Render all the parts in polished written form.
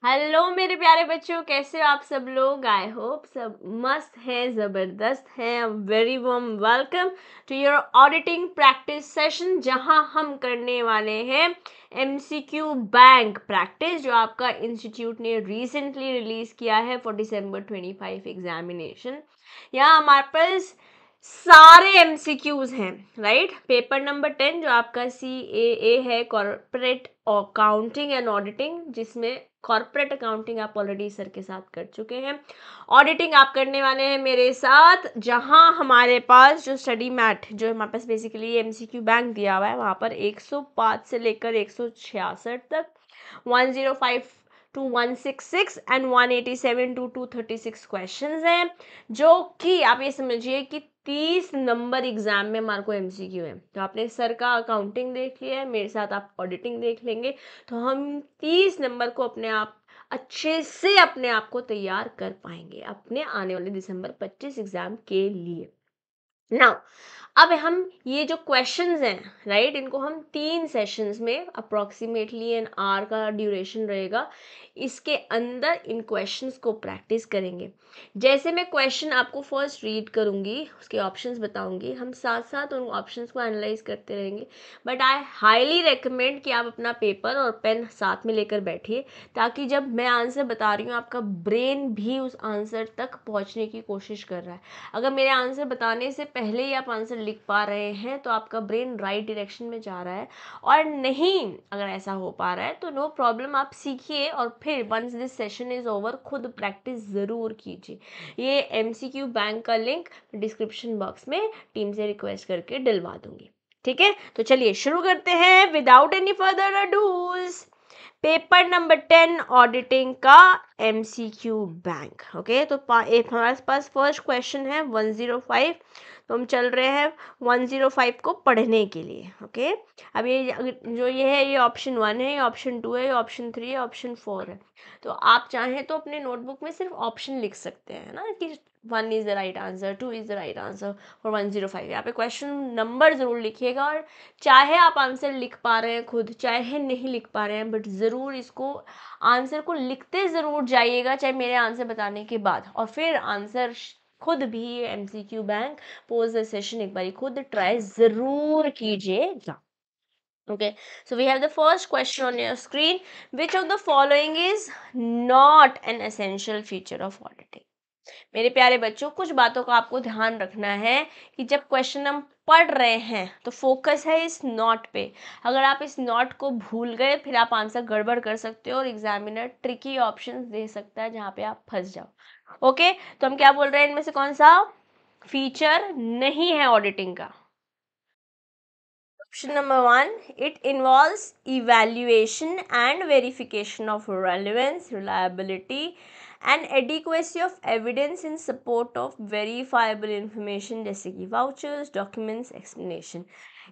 Hello मेरे प्यारे बच्चों, कैसे हो आप सब लोग। आई होप सब मस्त हैं, ज़बरदस्त हैं। Very warm welcome to your auditing practice session, जहां हम करने वाले हैं एमसीक्यू बैंक प्रैक्टिस, जो आपका इंस्टीट्यूट ने रिसेंटली रिलीज किया है फॉर December 25 एग्जामिनेशन। यहाँ हमारे पास सारे एमसीक्यूज हैं, राइट। पेपर नंबर 10 जो आपका CAA है, कॉर्पोरेट अकाउंटिंग एंड ऑडिटिंग, जिसमें कॉर्पोरेट अकाउंटिंग आप ऑलरेडी सर के साथ कर चुके हैं। ऑडिटिंग आप करने वाले हैं मेरे साथ, जहां हमारे पास जो स्टडी मैट, जो हमारे पास बेसिकली एमसीक्यू बैंक दिया हुआ है, वहां पर 105 से लेकर 166 तक, 105 टू 166 एंड 187 टू 236 क्वेश्चंस हैं, जो कि आप ये समझिए कि 30 नंबर एग्जाम में हमारे को एमसीक्यू है। तो आपने सर का अकाउंटिंग देख लिया है, मेरे साथ आप ऑडिटिंग देख लेंगे, तो हम 30 नंबर को अपने आप अच्छे से अपने आप को तैयार कर पाएंगे अपने आने वाले December 25 एग्जाम के लिए। नाउ अब हम ये जो क्वेश्चंस हैं, राइट, इनको हम 3 सेशंस में अप्रोक्सीमेटली एन आवर का ड्यूरेशन रहेगा, इसके अंदर इन क्वेश्चंस को प्रैक्टिस करेंगे। जैसे मैं क्वेश्चन आपको फर्स्ट रीड करूंगी, उसके ऑप्शंस बताऊंगी, हम साथ साथ उन ऑप्शंस को एनालाइज करते रहेंगे। बट आई हाईली रेकमेंड कि आप अपना पेपर और पेन साथ में लेकर बैठिए, ताकि जब मैं आंसर बता रही हूँ आपका ब्रेन भी उस आंसर तक पहुँचने की कोशिश कर रहा है। अगर मेरे आंसर बताने से पहले ही आप आंसर लिख पा रहे हैं तो आपका ब्रेन राइट डायरेक्शन में जा रहा है, और नहीं अगर ऐसा हो पा रहा है तो नो प्रॉब्लम, आप सीखिए और फिर once this session is over खुद प्रैक्टिस ज़रूर कीजिए। ये एमसीक्यू बैंक का लिंक डिस्क्रिप्शन बॉक्स में टीम से रिक्वेस्ट करके डलवा दूंगी, ठीक है। तो चलिए शुरू करते हैं without any further adieus. Paper number 10 auditing का एमसीक्यू बैंक। ओके, तो हमारे पास फर्स्ट क्वेश्चन है 105, तो हम चल रहे हैं 105 को पढ़ने के लिए। ओके, अब ये जो ये है, ये ऑप्शन 1 है, ये ऑप्शन 2 है, ये ऑप्शन 3 है, ऑप्शन 4 है। तो आप चाहें तो अपने नोटबुक में सिर्फ ऑप्शन लिख सकते हैं ना, कि 1 is the right answer, 2 is the right answer for 105। यहाँ पे क्वेश्चन नंबर जरूर लिखिएगा, और चाहे आप आंसर लिख पा रहे हैं खुद, चाहे नहीं लिख पा रहे हैं, बट ज़रूर इसको आंसर को लिखते ज़रूर जाइएगा, चाहे मेरे आंसर बताने के बाद, और फिर आंसर खुद भी MCQ bank pose the session एक बार खुद ट्राई ज़रूर कीजिएगा। Okay, so we have the first question on your screen. Which of the following is not an essential feature of auditing? मेरे प्यारे बच्चों, कुछ बातों का आपको ध्यान रखना है कि जब क्वेश्चन हम पढ़ रहे हैं तो फोकस है इस नोट पे। अगर आप इस नोट को भूल गए, फिर आप आंसर गड़बड़ कर सकते हो और एग्जामिनर ट्रिकी ऑप्शंस दे सकता है जहाँ पे आप फंस जाओ। ओके, तो हम क्या बोल रहे हैं, इनमें से कौन सा फीचर नहीं है ऑडिटिंग का। Option number 1, it involves evaluation and verification of relevance, reliability, and adequacy of evidence in support of verifiable information, जैसे कि vouchers, documents, explanation।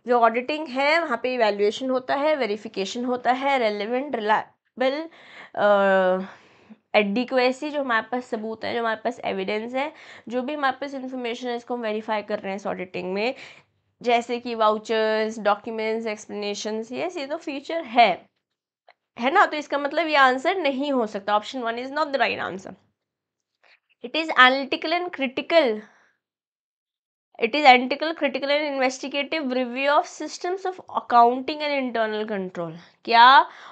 जो ऑडिटिंग है वहाँ पे इवेल्युएशन होता है, वेरिफिकेशन होता है, रेलिवेंट, रिलायबल, एडिक्वेसी, जो हमारे पास सबूत है, जो हमारे पास एविडेंस है, जो भी हमारे पास इंफॉर्मेशन है, इसको हम वेरीफाई कर रहे हैं इस ऑडिटिंग में, जैसे कि वाउचर्स, डॉक्यूमेंट्स, एक्सप्लेनेशंस, ये तो फीचर है ना। तो इसका मतलब ये आंसर नहीं हो सकता। Option 1 is not the right answer. It is analytical and critical, it is analytical, critical and investigative review of systems of accounting and internal control। क्या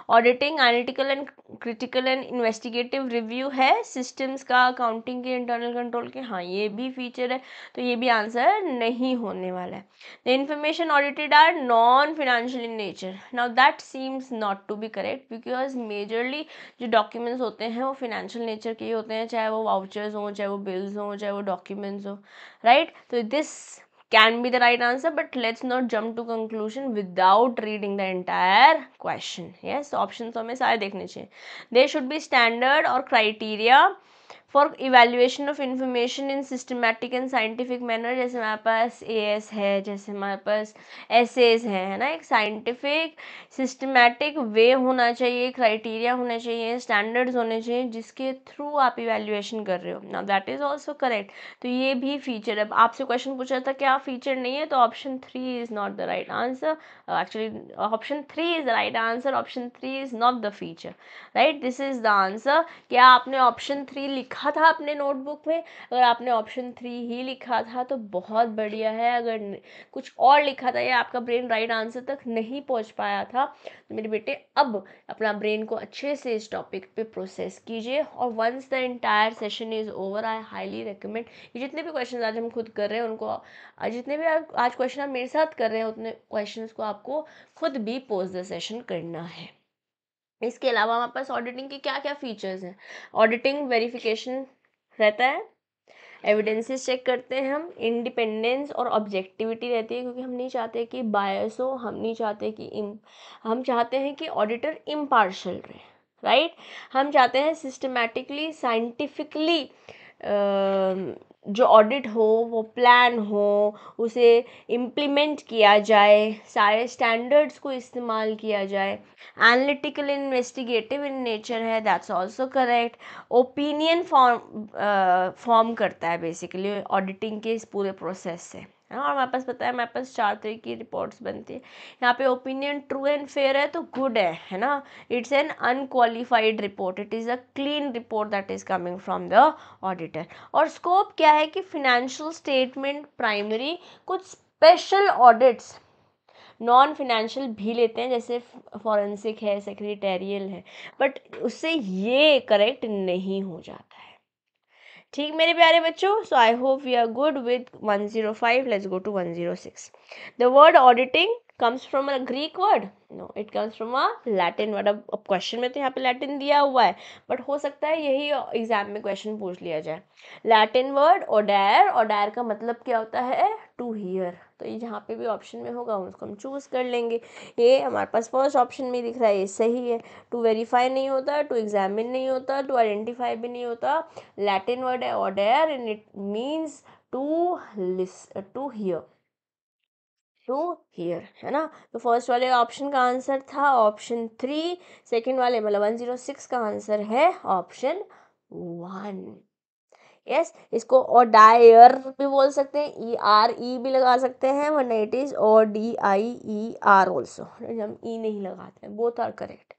auditing analytical and critical and investigative review है systems का, accounting के, internal control के? हाँ, ये भी feature है, तो ये भी आंसर नहीं होने वाला है। The information audited are non financial in nature. Now that seems not to be correct, because majorly जो डॉक्यूमेंट्स होते हैं वो फिनेंशियल नेचर के ही होते हैं, चाहे वो वाउचर्स हों, चाहे वो बिल्स हों, चाहे वो डॉक्यूमेंट्स हो, right? So this can be the right answer, but let's not jump to conclusion without reading the entire question. Yes, options हमें सारे देखने चाहिए। There should be standard or criteria for evaluation of information in systematic and scientific manner, जैसे हमारे पास as है, जैसे हमारे पास SS है ना, एक साइंटिफिक सिस्टमैटिक वे होना चाहिए, क्राइटेरिया होना चाहिए, स्टैंडर्ड्स होने चाहिए जिसके थ्रू आप इवेल्युएशन कर रहे हो। Now that is also correct. तो ये भी फीचर, अब आपसे क्वेश्चन पूछा था क्या फीचर नहीं है, तो option 3 is not the right answer. Actually option 3 is the right answer, option 3 is not the feature, right, this is the answer. क्या आपने ऑप्शन 3 लिखा था अपने नोटबुक में? अगर आपने ऑप्शन 3 ही लिखा था तो बहुत बढ़िया है। अगर कुछ और लिखा था या आपका ब्रेन राइट आंसर तक नहीं पहुंच पाया था तो मेरे बेटे अब अपना ब्रेन को अच्छे से इस टॉपिक पे प्रोसेस कीजिए, और once the entire session is over I highly recommend, ये जितने भी क्वेश्चन आज हम खुद कर रहे हैं उनको, जितने भी आज क्वेश्चन आप मेरे साथ कर रहे हैं उतने क्वेश्चन को आपको खुद भी पोस्ट द सेशन करना है। इसके अलावा हमारे पास ऑडिटिंग के क्या क्या फीचर्स हैं? ऑडिटिंग वेरिफिकेशन रहता है, एविडेंसेस चेक करते हैं हम, इंडिपेंडेंस और ऑब्जेक्टिविटी रहती है, क्योंकि हम नहीं चाहते कि बायस हो, हम नहीं चाहते कि हम चाहते हैं कि ऑडिटर इम्पार्शल रहे, राइट। हम चाहते हैं सिस्टमैटिकली साइंटिफिकली जो ऑडिट हो वो प्लान हो, उसे इम्प्लीमेंट किया जाए, सारे स्टैंडर्ड्स को इस्तेमाल किया जाए। एनालिटिकल इन्वेस्टिगेटिव इन नेचर है, that's also correct. Opinion form करता है बेसिकली ऑडिटिंग के इस पूरे प्रोसेस से, है ना। और हमारे पास पता है हमारे पास 4 तरह की रिपोर्ट्स बनती है। यहाँ पे ओपिनियन ट्रू एंड फेयर है तो गुड है ना। It's an unqualified report, it is a clean report that is coming from the auditor. और स्कोप क्या है कि फिनेंशियल स्टेटमेंट प्राइमरी, कुछ स्पेशल ऑडिट्स नॉन फिनेंशियल भी लेते हैं, जैसे फॉरेंसिक है, सेक्रेटेरियल है, बट उससे ये करेक्ट नहीं हो जाता है। ठीक मेरे प्यारे बच्चों, so I hope we are good with 105. Let's go to 106. The word auditing comes from a Greek word? No, it comes from a Latin word. अब क्वेश्चन में तो यहाँ पे लैटिन दिया हुआ है, बट हो सकता है यही एग्जाम में क्वेश्चन पूछ लिया जाए। लैटिन वर्ड ओडायर, ओडायर का मतलब क्या होता है? To hear. तो ये जहाँ पे भी ऑप्शन में होगा उसको हम चूज कर लेंगे। ये हमारे पास फर्स्ट ऑप्शन में दिख रहा है, ये सही है। टू वेरीफाई नहीं होता, टू एग्जामिन नहीं होता, टू आइडेंटिफाई भी नहीं होता। लैटिन वर्ड है audire and it means to hear, to hear, है ना। तो फर्स्ट वाले ऑप्शन का आंसर था ऑप्शन 3, सेकंड वाले मतलब 106 का आंसर है ऑप्शन 1। यस, इसको ओडायर भी बोल सकते हैं, ERE भी लगा सकते हैं, वरना इट इज ODIER ऑल्सो, हम ई नहीं लगाते हैं। Both are correct.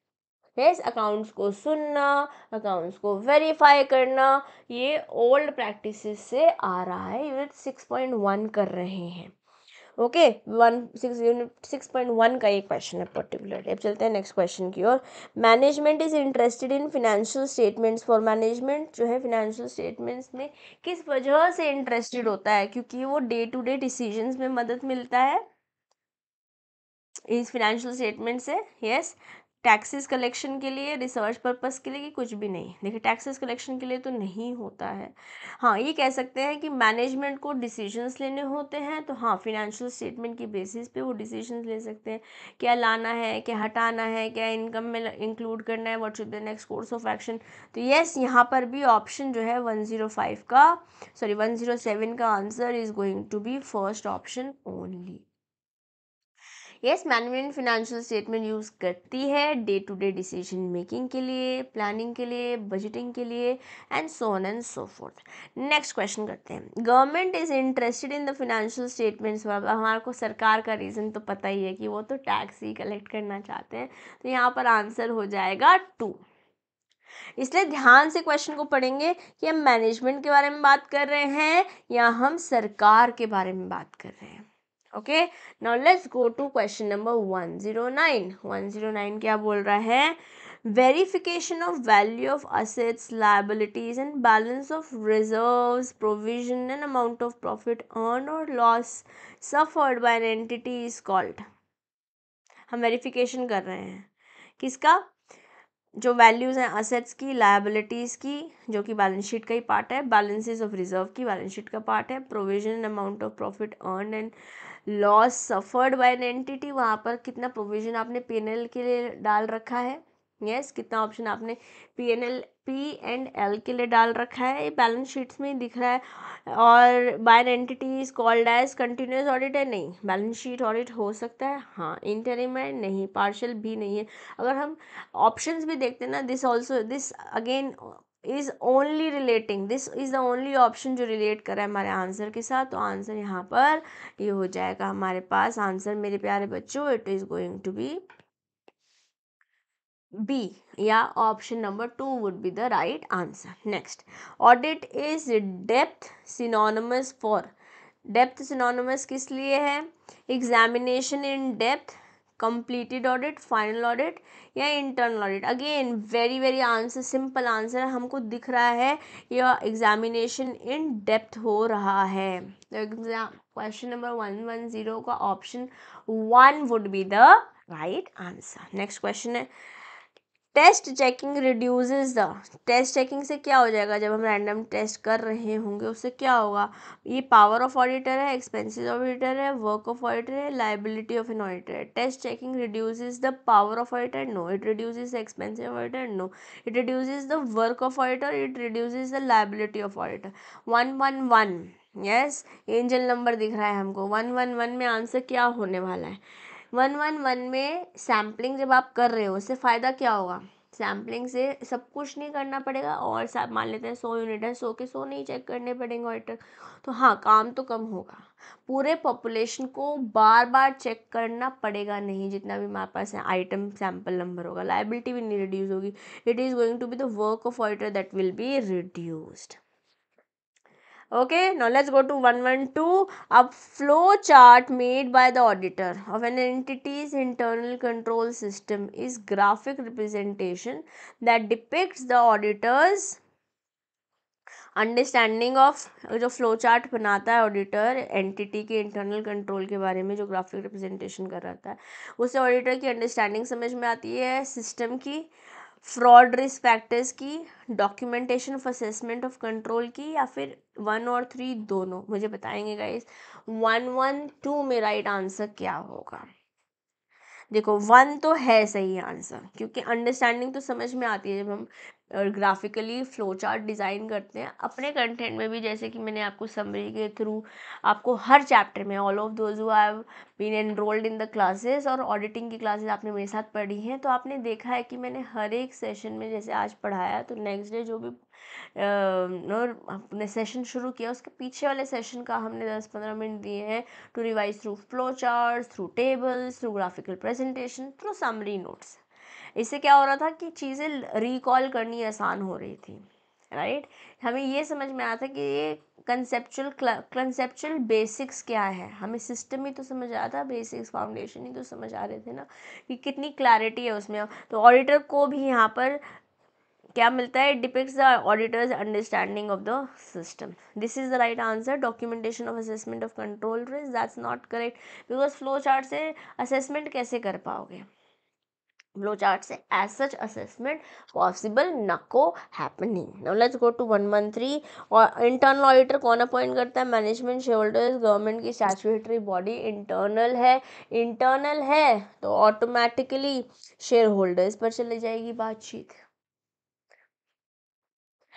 Yes, accounts को सुनना, अकाउंट्स को वेरीफाई करना, ये ओल्ड प्रैक्टिसेस से आ रहा है। यूनिट 6.1 कर रहे हैं। ओके, यूनिट 6.1 का एक क्वेश्चन है पर्टिकुलर। अब चलते हैं नेक्स्ट क्वेश्चन की ओर। Management is interested in financial statements for, management जो है फिनेंशियल स्टेटमेंट्स में किस वजह से इंटरेस्टेड होता है? क्योंकि वो डे टू डे डिसीजंस में मदद मिलता है इस फिनेंशियल स्टेटमेंट से। यस, टैक्सेस कलेक्शन के लिए, रिसर्च पर्पस के लिए, कि कुछ भी नहीं? देखिए, टैक्सेस कलेक्शन के लिए तो नहीं होता है। हाँ, ये कह सकते हैं कि मैनेजमेंट को डिसीजंस लेने होते हैं, तो हाँ फिनेंशियल स्टेटमेंट की बेसिस पे वो डिसीजंस ले सकते हैं, क्या लाना है, क्या हटाना है, क्या इनकम में इंक्लूड करना है, what should be the next course of action. तो यस, यहाँ पर भी ऑप्शन जो है 107 का answer is going to be first option only. Yes, management financial statement use करती है day to day decision making के लिए, प्लानिंग के लिए, बजटिंग के लिए, and so on and so forth. Next question करते हैं। Government is interested in the financial statements. हमारे को सरकार का रीज़न तो पता ही है कि वो तो टैक्स ही कलेक्ट करना चाहते हैं, तो यहाँ पर आंसर हो जाएगा 2। इसलिए ध्यान से क्वेश्चन को पढ़ेंगे कि हम मैनेजमेंट के बारे में बात कर रहे हैं या हम सरकार के बारे में बात कर रहे हैं। Okay, now let's go to question number 109। 109 क्या बोल रहा है? Verification of value of assets, liabilities and balance of reserves, provision and amount of profit earn और loss suffered by an entity is called. हम वेरिफिकेशन कर रहे हैं किसका? जो वैल्यूज़ हैं असेट्स की, लायबिलिटीज़ की, जो कि बैलेंस शीट का ही पार्ट है, बैलेंसेस ऑफ रिजर्व की बैलेंस शीट का पार्ट है, provision amount of profit earn and loss suffered by an entity, वहाँ पर कितना प्रोविजन आपने P&L के लिए डाल रखा है, यस कितना ऑप्शन आपने P&L के लिए डाल रखा है, बैलेंस शीट्स में दिख रहा है। और by an entity is called as continuous audit है, नहीं। बैलेंस शीट ऑडिट हो सकता है, हाँ। इंटरिम है, नहीं। पार्शियल भी नहीं है। अगर हम ऑप्शंस भी देखते हैं ना, this also, this again is only relating, this is the only option जो रिलेट कर रहा है हमारे आंसर के साथ। तो आंसर यहाँ पर ये हो जाएगा हमारे पास। आंसर मेरे प्यारे बच्चों, it is going to be B, या option number 2 would be the right answer. Next, audit is depth synonymous for, depth synonymous किस लिए है? Examination in depth, completed audit, final audit या internal audit. Again very very answer, simple answer हमको दिख रहा है, या एग्जामिनेशन इन डेप्थ हो रहा है। क्वेश्चन नंबर 110 का option 1 would be the right answer. Next question है, test checking reduces the, test checking से क्या हो जाएगा? जब हम रैंडम टेस्ट कर रहे होंगे उससे क्या होगा? ये पावर ऑफ ऑडिटर है, एक्सपेंसेस ऑफ ऑडिटर है, वर्क ऑफ ऑडिटर है, लाइबिलिटी ऑफ एन ऑडिटर है। Test checking reduces the power of auditor, no. It reduces the expenses of auditor, no. It reduces the work of auditor, it reduces the liability of auditor. 111, yes angel number दिख रहा है हमको। 111 में answer क्या होने वाला है? 111 में सैम्पलिंग जब आप कर रहे हो उससे फ़ायदा क्या होगा? सैम्पलिंग से सब कुछ नहीं करना पड़ेगा, और सब मान लेते हैं 100 यूनिट है, 100 के 100 नहीं चेक करने पड़ेंगे ऑडिटर, तो हाँ काम तो कम होगा। पूरे पॉपुलेशन को बार बार चेक करना पड़ेगा नहीं, जितना भी हमारे पास आइटम सैम्पल नंबर होगा। लाइबिलिटी भी नहीं रिड्यूस होगी। It is going to be the work of auditor that will be reduced. Okay, now let's go to 112. A flow chart made by the auditor of an entity's internal control system is graphic representation that depicts the auditor's understanding of. जो flow chart बनाता है auditor entity के internal control के बारे में, जो graphic representation कर रहता है, उससे ऑडिटर की अंडरस्टैंडिंग समझ में आती है सिस्टम की, फ्रॉड रिस्क फैक्टर्स की, documentation of assessment of control की, या फिर 1 और 3 दोनों। मुझे बताएंगे गाइस 112 में राइट आंसर क्या होगा? देखो 1 तो है सही आंसर, क्योंकि अंडरस्टैंडिंग तो समझ में आती है जब हम ग्राफिकली फ्लो चार्ट डिज़ाइन करते हैं अपने कंटेंट में भी। जैसे कि मैंने आपको समरी के थ्रू आपको हर चैप्टर में, all of those who have been enrolled in the classes, और ऑडिटिंग की क्लासेस आपने मेरे साथ पढ़ी हैं, तो आपने देखा है कि मैंने हर एक सेशन में, जैसे आज पढ़ाया तो नेक्स्ट डे जो भी अपने सेशन शुरू किया उसके पीछे वाले सेशन का हमने 10-15 मिनट दिए हैं to revise through flow chart, through tables, through graphical presentation, through summary notes. इससे क्या हो रहा था कि चीज़ें रिकॉल करनी आसान हो रही थी, राइट। हमें ये समझ में आया था कि ये कंसेप्चुअल बेसिक्स क्या है, हमें सिस्टम ही तो समझ आया था, बेसिक्स फाउंडेशन ही तो समझ आ रहे थे ना कि कितनी क्लैरिटी है उसमें। तो ऑडिटर को भी यहाँ पर क्या मिलता है? Depicts the auditor's understanding of the system. This is the right answer. Documentation of assessment of control risk, that's not correct, because flow chart से असेसमेंट कैसे कर पाओगे? फ्लो चार्ट से एज सच असेसमेंट पॉसिबल नको happening. Now let's go to 113। और internal auditor कौन appoint करता है? मैनेजमेंट, शेयर होल्डर्स, गवर्नमेंट की स्टैट्यूटरी बॉडी। इंटरनल है तो ऑटोमेटिकली शेयर होल्डर्स पर चली जाएगी बातचीत,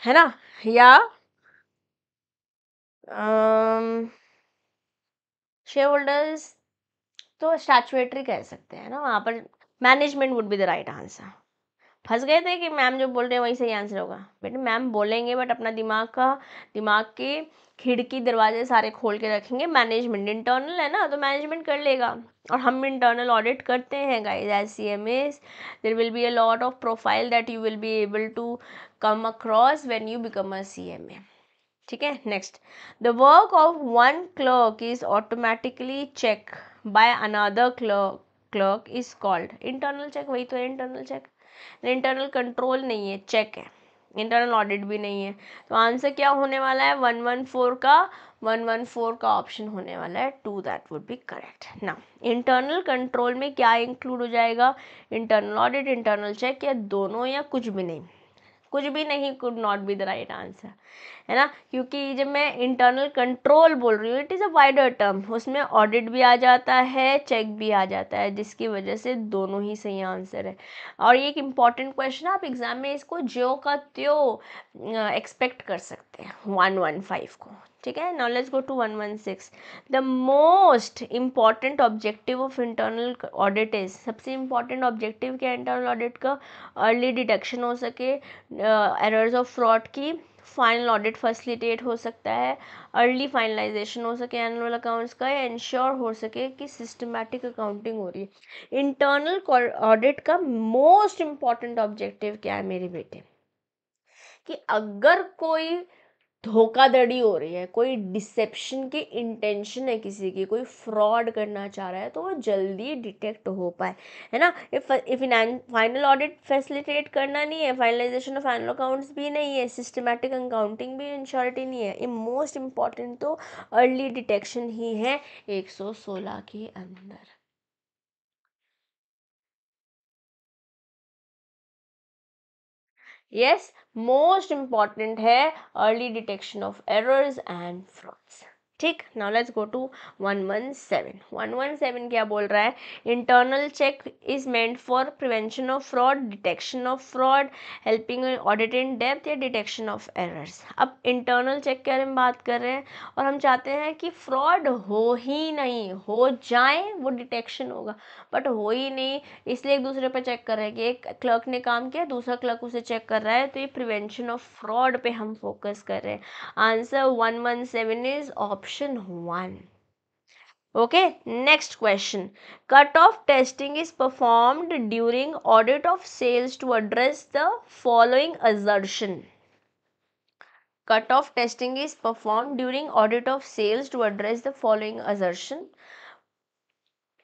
है ना? या शेयर होल्डर्स तो स्टैट्यूटरी कह सकते हैं ना, वहाँ पर management would be the right answer. फंस गए थे कि मैम जो बोल रहे हैं वही सही आंसर होगा? बेटे मैम बोलेंगे बट अपना दिमाग के खिड़की दरवाजे सारे खोल के रखेंगे। मैनेजमेंट इंटरनल है ना, तो मैनेजमेंट कर लेगा। और हम इंटरनल ऑडिट करते हैं guys as CMAs। There will be a lot of profile that you will be able to come across when you become a CMA। ठीक है, next. The work of one clerk is automatically check by another clerk is called internal check. वही तो है internal check. Internal control नहीं है, check है, internal audit भी नहीं है। तो आंसर क्या होने वाला है? 114 का ऑप्शन होने वाला है 2, दैट वुड बी करेक्ट ना। इंटरनल कंट्रोल में क्या इंक्लूड हो जाएगा? इंटरनल ऑडिट, इंटरनल चेक, या दोनों, या कुछ भी नहीं? कुछ भी नहीं, could not be the right answer, है ना, क्योंकि जब मैं इंटरनल कंट्रोल बोल रही हूँ it is a wider term, उसमें ऑडिट भी आ जाता है, चेक भी आ जाता है, जिसकी वजह से दोनों ही सही आंसर है। और ये एक इम्पॉर्टेंट क्वेश्चन, आप एग्जाम में इसको ज्यो का त्यों एक्सपेक्ट कर सकते हैं 115 को, ठीक है। Now let's go to 116। The most important objective of internal audit is, सबसे इम्पॉर्टेंट ऑब्जेक्टिव क्या है इंटरनल ऑडिट का? अर्ली डिटेक्शन हो सके एरर्स ऑफ फ्रॉड की, फाइनल ऑडिट फैसिलिटेट हो सकता है, अर्ली फाइनलाइजेशन हो सके एनुअल अकाउंट्स का, या इंश्योर हो सके कि सिस्टमैटिक अकाउंटिंग हो रही है। इंटरनल ऑडिट का मोस्ट इम्पॉर्टेंट ऑब्जेक्टिव क्या है मेरे बेटे? कि अगर कोई धोखाधड़ी हो रही है, कोई डिसेप्शन की इंटेंशन है किसी की, कोई फ्रॉड करना चाह रहा है, तो वो जल्दी डिटेक्ट हो पाए, है ना। इफ फाइनल ऑडिट फैसिलिटेट करना नहीं है, फाइनलाइजेशन ऑफ फाइनल अकाउंट्स भी नहीं है, सिस्टमैटिक अकाउंटिंग भी इंश्योरिटी नहीं है, ये मोस्ट इम्पॉर्टेंट तो अर्ली डिटेक्शन ही है 116 के अंदर। यस, मोस्ट इम्पॉर्टेंट है early detection of errors and frauds. ठीक, नाउ लेट्स गो टू 117। 117 क्या बोल रहा है? Internal check is meant for prevention of fraud, detection of fraud, helping audit in depth, या डिटेक्शन ऑफ एरर्स। अब internal check के बारे में बात कर रहे हैं और हम चाहते हैं कि फ्रॉड हो ही नहीं, हो जाए वो डिटेक्शन होगा, बट हो ही नहीं, इसलिए एक दूसरे पे चेक कर रहे हैं कि एक क्लर्क ने काम किया, दूसरा क्लर्क उसे चेक कर रहा है, तो ये प्रिवेंशन ऑफ फ्रॉड पे हम फोकस कर रहे हैं। Answer 117 is option 1। Okay, next question. Cut off testing is performed during audit of sales to address the following assertion. Cut off testing is performed during audit of sales to address the following assertion.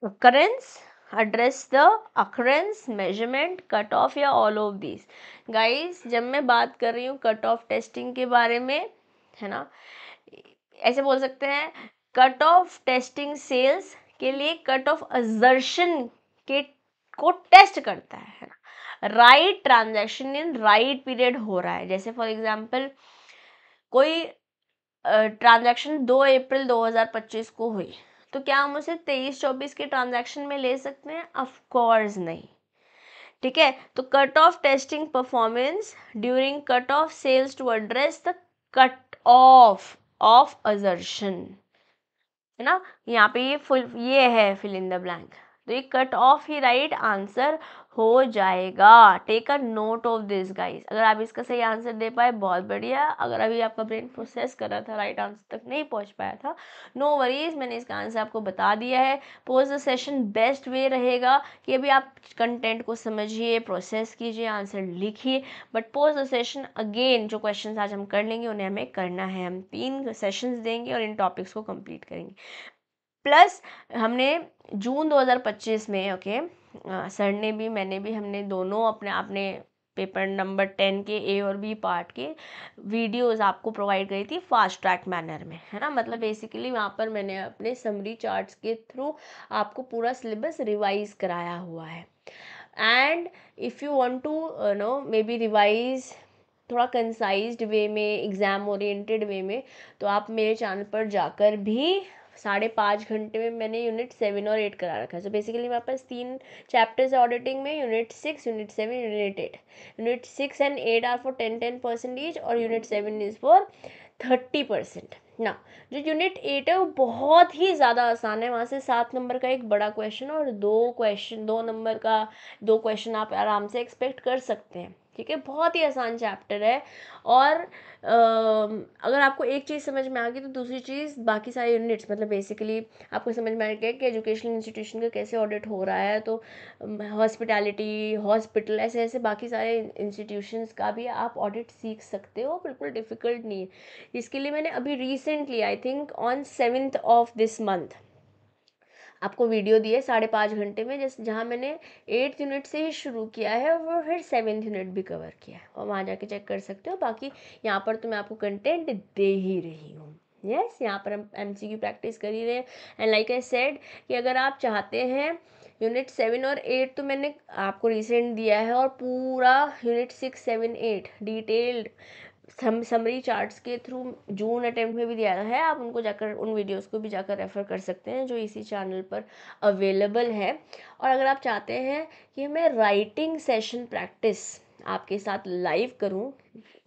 Occurrence, address the occurrence, measurement, cut off, या all of these. Guys, जब मैं बात कर रही हूँ cut off testing के बारे में, है ना, ऐसे बोल सकते हैं, कट ऑफ टेस्टिंग सेल्स के लिए कट ऑफ असर्शन के को टेस्ट करता है ना, right transaction in right period हो रहा है। जैसे फॉर एग्जांपल कोई ट्रांजैक्शन 2 अप्रैल 2025 को हुई, तो क्या हम उसे 23-24 के ट्रांजैक्शन में ले सकते हैं? ऑफ कोर्स नहीं, ठीक है। तो cut off testing performance during cut off sales to address the cut off assertion, है ना। यहाँ पे ये है फिल इन द ब्लैंक, तो ये कट ऑफ ही राइट आंसर हो जाएगा। Take a note of this guys. अगर आप इसका सही आंसर दे पाए बहुत बढ़िया, अगर अभी आपका ब्रेन प्रोसेस कर रहा था, राइट आंसर तक नहीं पहुंच पाया था, नो वरीज, मैंने इसका आंसर आपको बता दिया है। Post the session best way रहेगा कि अभी आप कंटेंट को समझिए, प्रोसेस कीजिए, आंसर लिखिए, but post the session again जो क्वेश्चन आज हम कर लेंगे उन्हें हमें करना है, हम 3 सेशंस देंगे और इन टॉपिक्स को कंप्लीट करेंगे। प्लस हमने जून 2025 में, ओके, सर ने भी मैंने भी, हमने दोनों अपने आपने पेपर नंबर 10 के ए और बी पार्ट के वीडियोस आपको प्रोवाइड करी थी फास्ट ट्रैक मैनर में, है ना। मतलब बेसिकली वहाँ पर मैंने अपने समरी चार्ट्स के थ्रू आपको पूरा सिलेबस रिवाइज कराया हुआ है। And if you want to know maybe revise थोड़ा कंसाइज्ड वे में, एग्ज़ाम ओरिएंटेड वे में, तो आप मेरे चैनल पर जाकर भी 5.5 घंटे में मैंने यूनिट 7 और 8 करा रखा है। सो बेसिकली मेरे पास 3 चैप्टर्स है ऑडिटिंग में, unit 6, unit 7, unit 8। Unit 6 and 8 are for 10% each, और यूनिट 7 इज़ फॉर 30%। ना जो यूनिट 8 है वो बहुत ही ज़्यादा आसान है, वहाँ से 7 नंबर का एक बड़ा क्वेश्चन और 2 नंबर का 2 क्वेश्चन आप आराम से एक्सपेक्ट कर सकते हैं, ठीक है। बहुत ही आसान चैप्टर है। और अगर आपको एक चीज़ समझ में आ गई तो दूसरी चीज़ बाकी सारे यूनिट्स, मतलब बेसिकली आपको समझ में आ गया कि एजुकेशनल इंस्टीट्यूशन का कैसे ऑडिट हो रहा है, तो हॉस्पिटैलिटी, हॉस्पिटल, ऐसे ऐसे बाकी सारे इंस्टीट्यूशंस का भी आप ऑडिट सीख सकते हो, बिल्कुल डिफ़िकल्ट नहीं है। इसके लिए मैंने अभी recently, I think on 7th of this month, आपको वीडियो दिए 5.5 घंटे में, जैसे जहाँ मैंने 8th यूनिट से ही शुरू किया है और फिर 7th यूनिट भी कवर किया है, और वहाँ जाके चेक कर सकते हो। बाकी यहाँ पर तो मैं आपको कंटेंट दे ही रही हूँ। यस, यहाँ पर हम MCQ प्रैक्टिस कर ही रहे हैं। एंड लाइक आई सेड कि अगर आप चाहते हैं यूनिट 7 और 8 तो मैंने आपको रिसेंट दिया है, और पूरा यूनिट 6, 7, 8 डिटेल्ड समरी चार्ट्स के थ्रू जून अटेम्प्ट में भी दिया है। आप उनको जाकर उन वीडियोस को भी जाकर रेफ़र कर सकते हैं जो इसी चैनल पर अवेलेबल है। और अगर आप चाहते हैं कि मैं राइटिंग सेशन प्रैक्टिस आपके साथ लाइव करूं,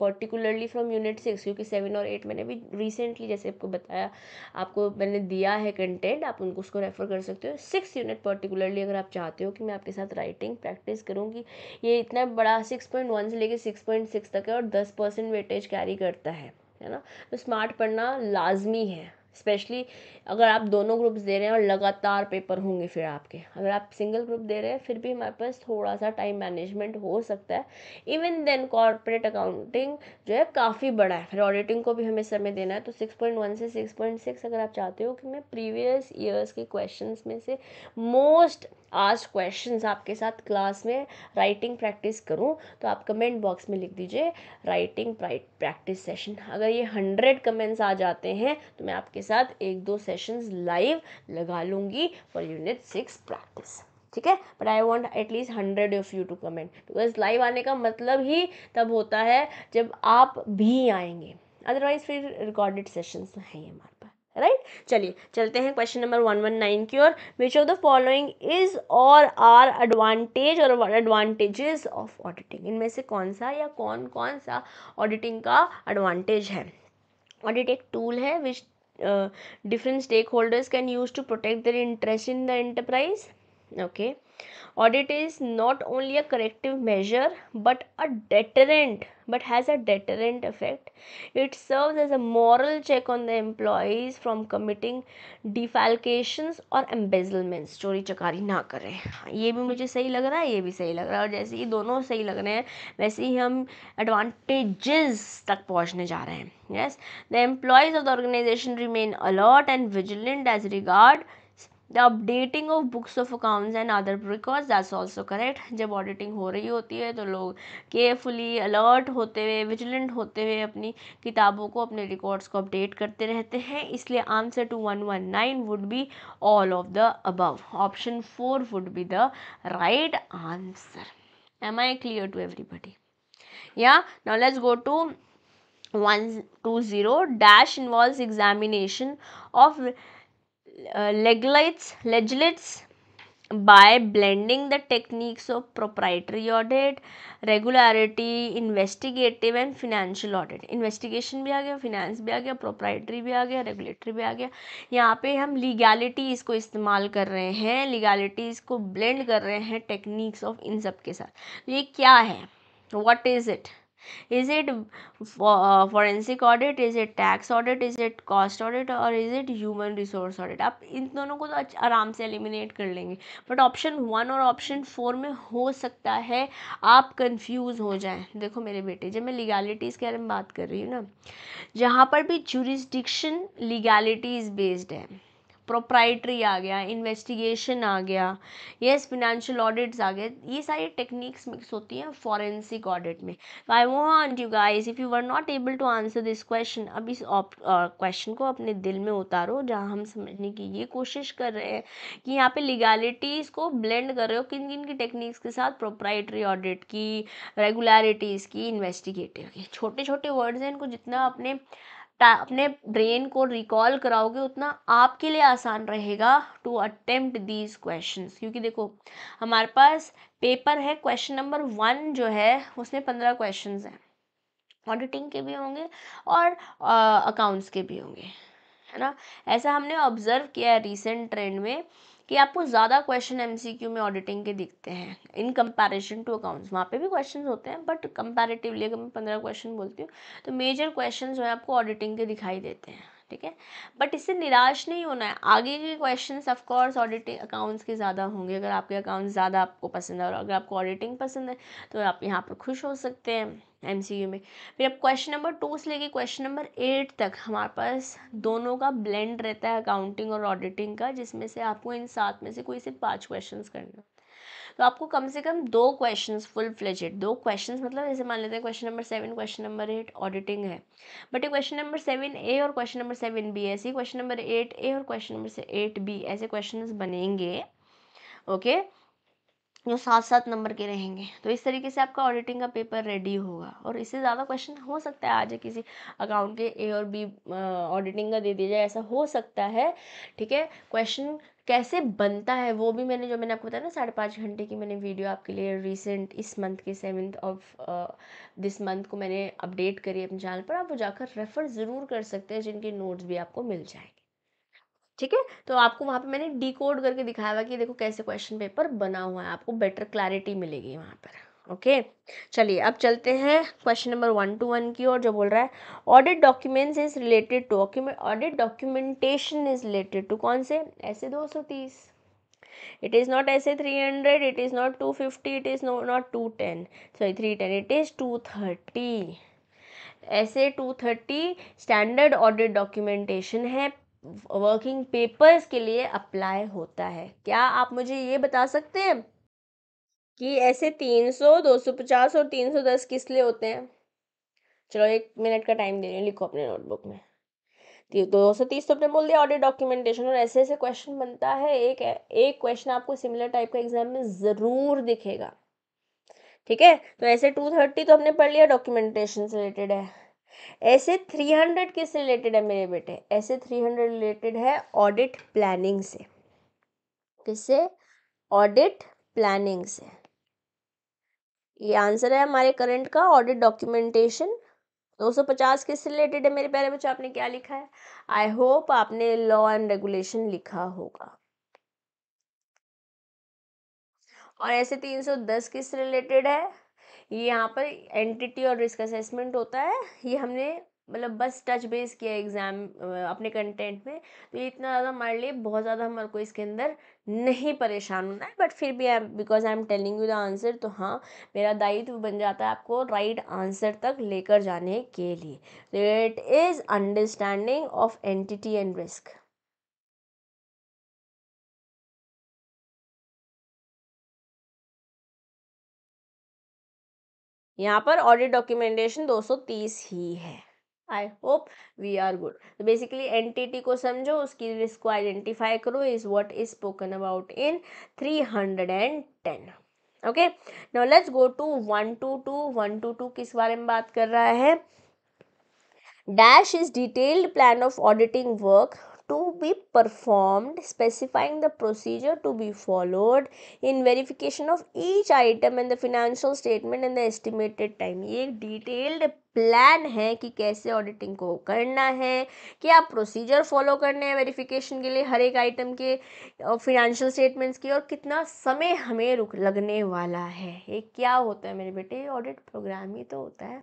पर्टिकुलरली फ्रॉम यूनिट 6, क्योंकि 7 और 8 मैंने भी रिसेंटली जैसे आपको बताया, आपको मैंने दिया है कंटेंट, आप उनको उसको रेफ़र कर सकते हो। 6 यूनिट पर्टिकुलरली अगर आप चाहते हो कि मैं आपके साथ राइटिंग प्रैक्टिस करूँगी, ये इतना बड़ा 6.1 से लेके 6.6 तक है और 10% वेटेज कैरी करता है ना। तो स्मार्ट पढ़ना लाजमी है, स्पेशली अगर आप दोनों ग्रुप्स दे रहे हैं और लगातार पेपर होंगे फिर आपके। अगर आप सिंगल ग्रुप दे रहे हैं फिर भी हमारे पास थोड़ा सा टाइम मैनेजमेंट हो सकता है। इवन देन कॉर्पोरेट अकाउंटिंग जो है काफ़ी बड़ा है, फिर ऑडिटिंग को भी हमें समय देना है। तो 6.1 से 6.6 अगर आप चाहते हो कि मैं प्रीवियस ईयर्स के क्वेश्चंस में से मोस्ट आस्क्ड क्वेश्चंस आपके साथ क्लास में राइटिंग प्रैक्टिस करूं, तो आप कमेंट बॉक्स में लिख दीजिए राइटिंग प्रैक्टिस सेशन। अगर ये 100 कमेंट्स आ जाते हैं तो मैं आपके साथ 1-2 सेशंस लाइव लगा लूँगी फॉर यूनिट 6 प्रैक्टिस, ठीक है। But I want at least 100 of you to comment, because live आने का मतलब ही तब होता है जब आप भी आएंगे, अदरवाइज फिर रिकॉर्डेड सेशंस तो हैं ही हमारे पास, राइट। चलिए चलते हैं क्वेश्चन नंबर 119 की ओर। Which of the following is or are advantage or advantages of auditing, इनमें से कौन सा या कौन कौन सा ऑडिटिंग का एडवांटेज है। ऑडिट एक टूल है विच different stakeholders can use to protect their interest in the enterprise. Okay, audit is not only a corrective measure but has a deterrent effect. It serves as a moral check on the employees from committing defalcations और embezzlements, चोरी चकारी ना करें। ये भी मुझे सही लग रहा है, ये भी सही लग रहा है, और जैसे ही दोनों सही लग रहे हैं वैसे ही हम एडवांटेजेस तक पहुंचने जा रहे हैं। Yes, the employees of the organization remain alert and vigilant as regard the updating of books of accounts and other records. That's also correct. जब ऑडिटिंग हो रही होती है तो लोग केयरफुली अलर्ट होते हुए, विजिलेंट होते हुए अपनी किताबों को, अपने रिकॉर्ड्स को अपडेट करते रहते हैं। इसलिए answer to 119 would be all of the above. Option 4 would be the right answer. Am I clear to everybody? Yeah, now let's go to 120 dash involves examination of legislates by blending the techniques of proprietary audit, regularity, investigative and financial audit. Investigation भी आ गया, finance भी आ गया, proprietary भी आ गया, regulatory भी आ गया। यहाँ पे हम लीगैलिटीज़ को इस्तेमाल कर रहे हैं, लीगैलिटीज़ को ब्लेंड कर रहे हैं टेक्निक्स ऑफ इन सब के साथ। ये क्या है, what is it? Is it forensic audit, is it tax audit, is it cost audit or is it human resource audit? आप इन दोनों को तो आराम से एलिमिनेट कर लेंगे, बट ऑप्शन 1 और ऑप्शन 4 में हो सकता है आप कंफ्यूज हो जाएं। देखो मेरे बेटे, जब मैं लीगैलिटीज़ के बारे में बात कर रही हूँ ना, जहाँ पर भी जुरिस्डिक्शन लीगैलिटीज़ बेस्ड है, प्रोप्राइटरी आ गया, इन्वेस्टिगेशन आ गया, यस, फिनेंशियल ऑडिट्स आ गए, ये सारी टेक्निक्स मिक्स होती हैं फॉरेंसिक ऑडिट में। I want you guys, if you were not able to answer this question, अब इस क्वेश्चन को अपने दिल में उतारो, जहाँ हम समझने की ये कोशिश कर रहे हैं कि यहाँ पे लीगैलिटीज़ को ब्लेंड कर रहे हो किन किन की टेक्निक्स के साथ, प्रोप्राइटरी ऑडिट की, रेगुलरिटीज़ की, इन्वेस्टिगेटिव की। छोटे छोटे वर्ड्स हैं, इनको जितना अपने ब्रेन को रिकॉल कराओगे उतना आपके लिए आसान रहेगा टू अटेम्प्ट दीज क्वेश्चंस। क्योंकि देखो हमारे पास पेपर है, क्वेश्चन नंबर 1 जो है उसमें 15 क्वेश्चंस हैं, ऑडिटिंग के भी होंगे और अकाउंट्स के भी होंगे, है ना। ऐसा हमने ऑब्जर्व किया है रिसेंट ट्रेंड में कि आपको ज़्यादा क्वेश्चन एमसीक्यू में ऑडिटिंग के दिखते हैं इन कंपैरिजन टू अकाउंट्स। वहाँ पे भी क्वेश्चन होते हैं बट कंपैरेटिवली अगर मैं 15 क्वेश्चन बोलती हूँ तो मेजर क्वेश्चन जो है आपको ऑडिटिंग के दिखाई देते हैं, ठीक है। बट इससे निराश नहीं होना है, आगे के क्वेश्चन ऑफकोर्स ऑडिटिंग अकाउंट्स के ज़्यादा होंगे। अगर आपके अकाउंट्स ज़्यादा आपको पसंद है और अगर आपको ऑडिटिंग पसंद है तो आप यहाँ पर खुश हो सकते हैं एमसीक्यू में। फिर अब क्वेश्चन नंबर 2 से लेके क्वेश्चन नंबर 8 तक हमारे पास दोनों का ब्लेंड रहता है, अकाउंटिंग और ऑडिटिंग का, जिसमें से आपको इन 7 में से कोई से 5 क्वेश्चंस करने। तो आपको कम से कम 2 क्वेश्चंस फुल फ्लेजेड, 2 क्वेश्चंस मतलब जैसे मान लेते हैं question number 7 question number 8 auditing है, बट ये क्वेश्चन नंबर 7A और क्वेश्चन नंबर 7B ऐसे, क्वेश्चन नंबर 8A और क्वेश्चन नंबर 8B ऐसे क्वेश्चंस बनेंगे ओके, जो 7-7 नंबर के रहेंगे। तो इस तरीके से आपका ऑडिटिंग का पेपर रेडी होगा। और इससे ज़्यादा क्वेश्चन हो सकता है, आज किसी अकाउंट के ए और बी ऑडिटिंग का दे दिया जाए, ऐसा हो सकता है। ठीक है, क्वेश्चन कैसे बनता है वो भी मैंने आपको बताया ना, 5.5 घंटे की मैंने वीडियो आपके लिए रिसेंट इस मंथ के 7th ऑफ दिस मंथ को मैंने अपडेट करी अपने चैनल पर। आप वो जाकर रेफर ज़रूर कर सकते हैं, जिनके नोट्स भी आपको मिल जाएंगे। ठीक है, तो आपको वहाँ पे मैंने डिकोड करके दिखाया हुआ कि देखो कैसे क्वेश्चन पेपर बना हुआ है, आपको बेटर क्लैरिटी मिलेगी वहाँ पर। ओके, चलिए अब चलते हैं क्वेश्चन नंबर 1 to 1 की ओर, जो बोल रहा है audit documents is related to audit documentation is related to कौन से, ऐसे 230, it is not ऐसे 300, it is not 250, it is not 210, sorry 310, it is 230। ऐसे 230 स्टैंडर्ड ऑडिट डॉक्यूमेंटेशन है, वर्किंग पेपर्स के लिए अप्लाई होता है। क्या आप मुझे ये बता सकते हैं कि ऐसे 300, 250 और 310 किस लिए होते हैं? चलो 1 मिनट का टाइम दे रही हूँ, लिखो अपने नोटबुक में। 230 तो आपने बोल दिया ऑडिट डॉक्यूमेंटेशन, और ऐसे ऐसे क्वेश्चन बनता है। एक क्वेश्चन आपको सिमिलर टाइप का एग्जाम में ज़रूर दिखेगा। ठीक है, तो ऐसे 230 तो हमने पढ़ लिया, डॉक्यूमेंटेशन से रिलेटेड है। ऐसे 300 किससे रिलेटेड है मेरे बेटे? ऐसे 300 रिलेटेड है ऑडिट प्लानिंग से। किससे? ऑडिट प्लानिंग से। ये आंसर है हमारे करंट का, ऑडिट डॉक्यूमेंटेशन। 250 किससे रिलेटेड है मेरे प्यारे बच्चे? आपने क्या लिखा है? आई होप आपने लॉ एंड रेगुलेशन लिखा होगा। और ऐसे 310 किससे रिलेटेड है? ये यहाँ पर एंटिटी और रिस्क असेसमेंट होता है। ये हमने मतलब बस टच बेस किया एग्जाम अपने कंटेंट में, तो ये इतना ज़्यादा हमारे लिए बहुत ज़्यादा हमारे को इसके अंदर नहीं परेशान होना है। बट फिर भी because I am telling you the answer, तो हाँ मेरा दायित्व बन जाता है आपको राइट आंसर तक लेकर जाने के लिए। It is understanding of entity and risk. यहाँ पर ऑडिट डॉक्यूमेंटेशन 230 ही है। I hope we are good. तो बेसिकली एंटिटी को समझो, उसकी रिस्क को आइडेंटिफाई करो, is what is spoken about in 310। Okay, now let's go to 122। 122 किस बारे में बात कर रहा है? Dash is detailed plan of auditing work to be performed, specifying the procedure to be followed in verification of each item and the financial statement and the estimated time। ये एक detailed plan है कि कैसे auditing को करना है, क्या procedure follow करने हैं वेरिफिकेशन के लिए हर एक आइटम के फिनेंशियल स्टेटमेंट्स की, और कितना समय हमें लगने वाला है। ये क्या होता है मेरे बेटे? ऑडिट प्रोग्राम ही तो होता है।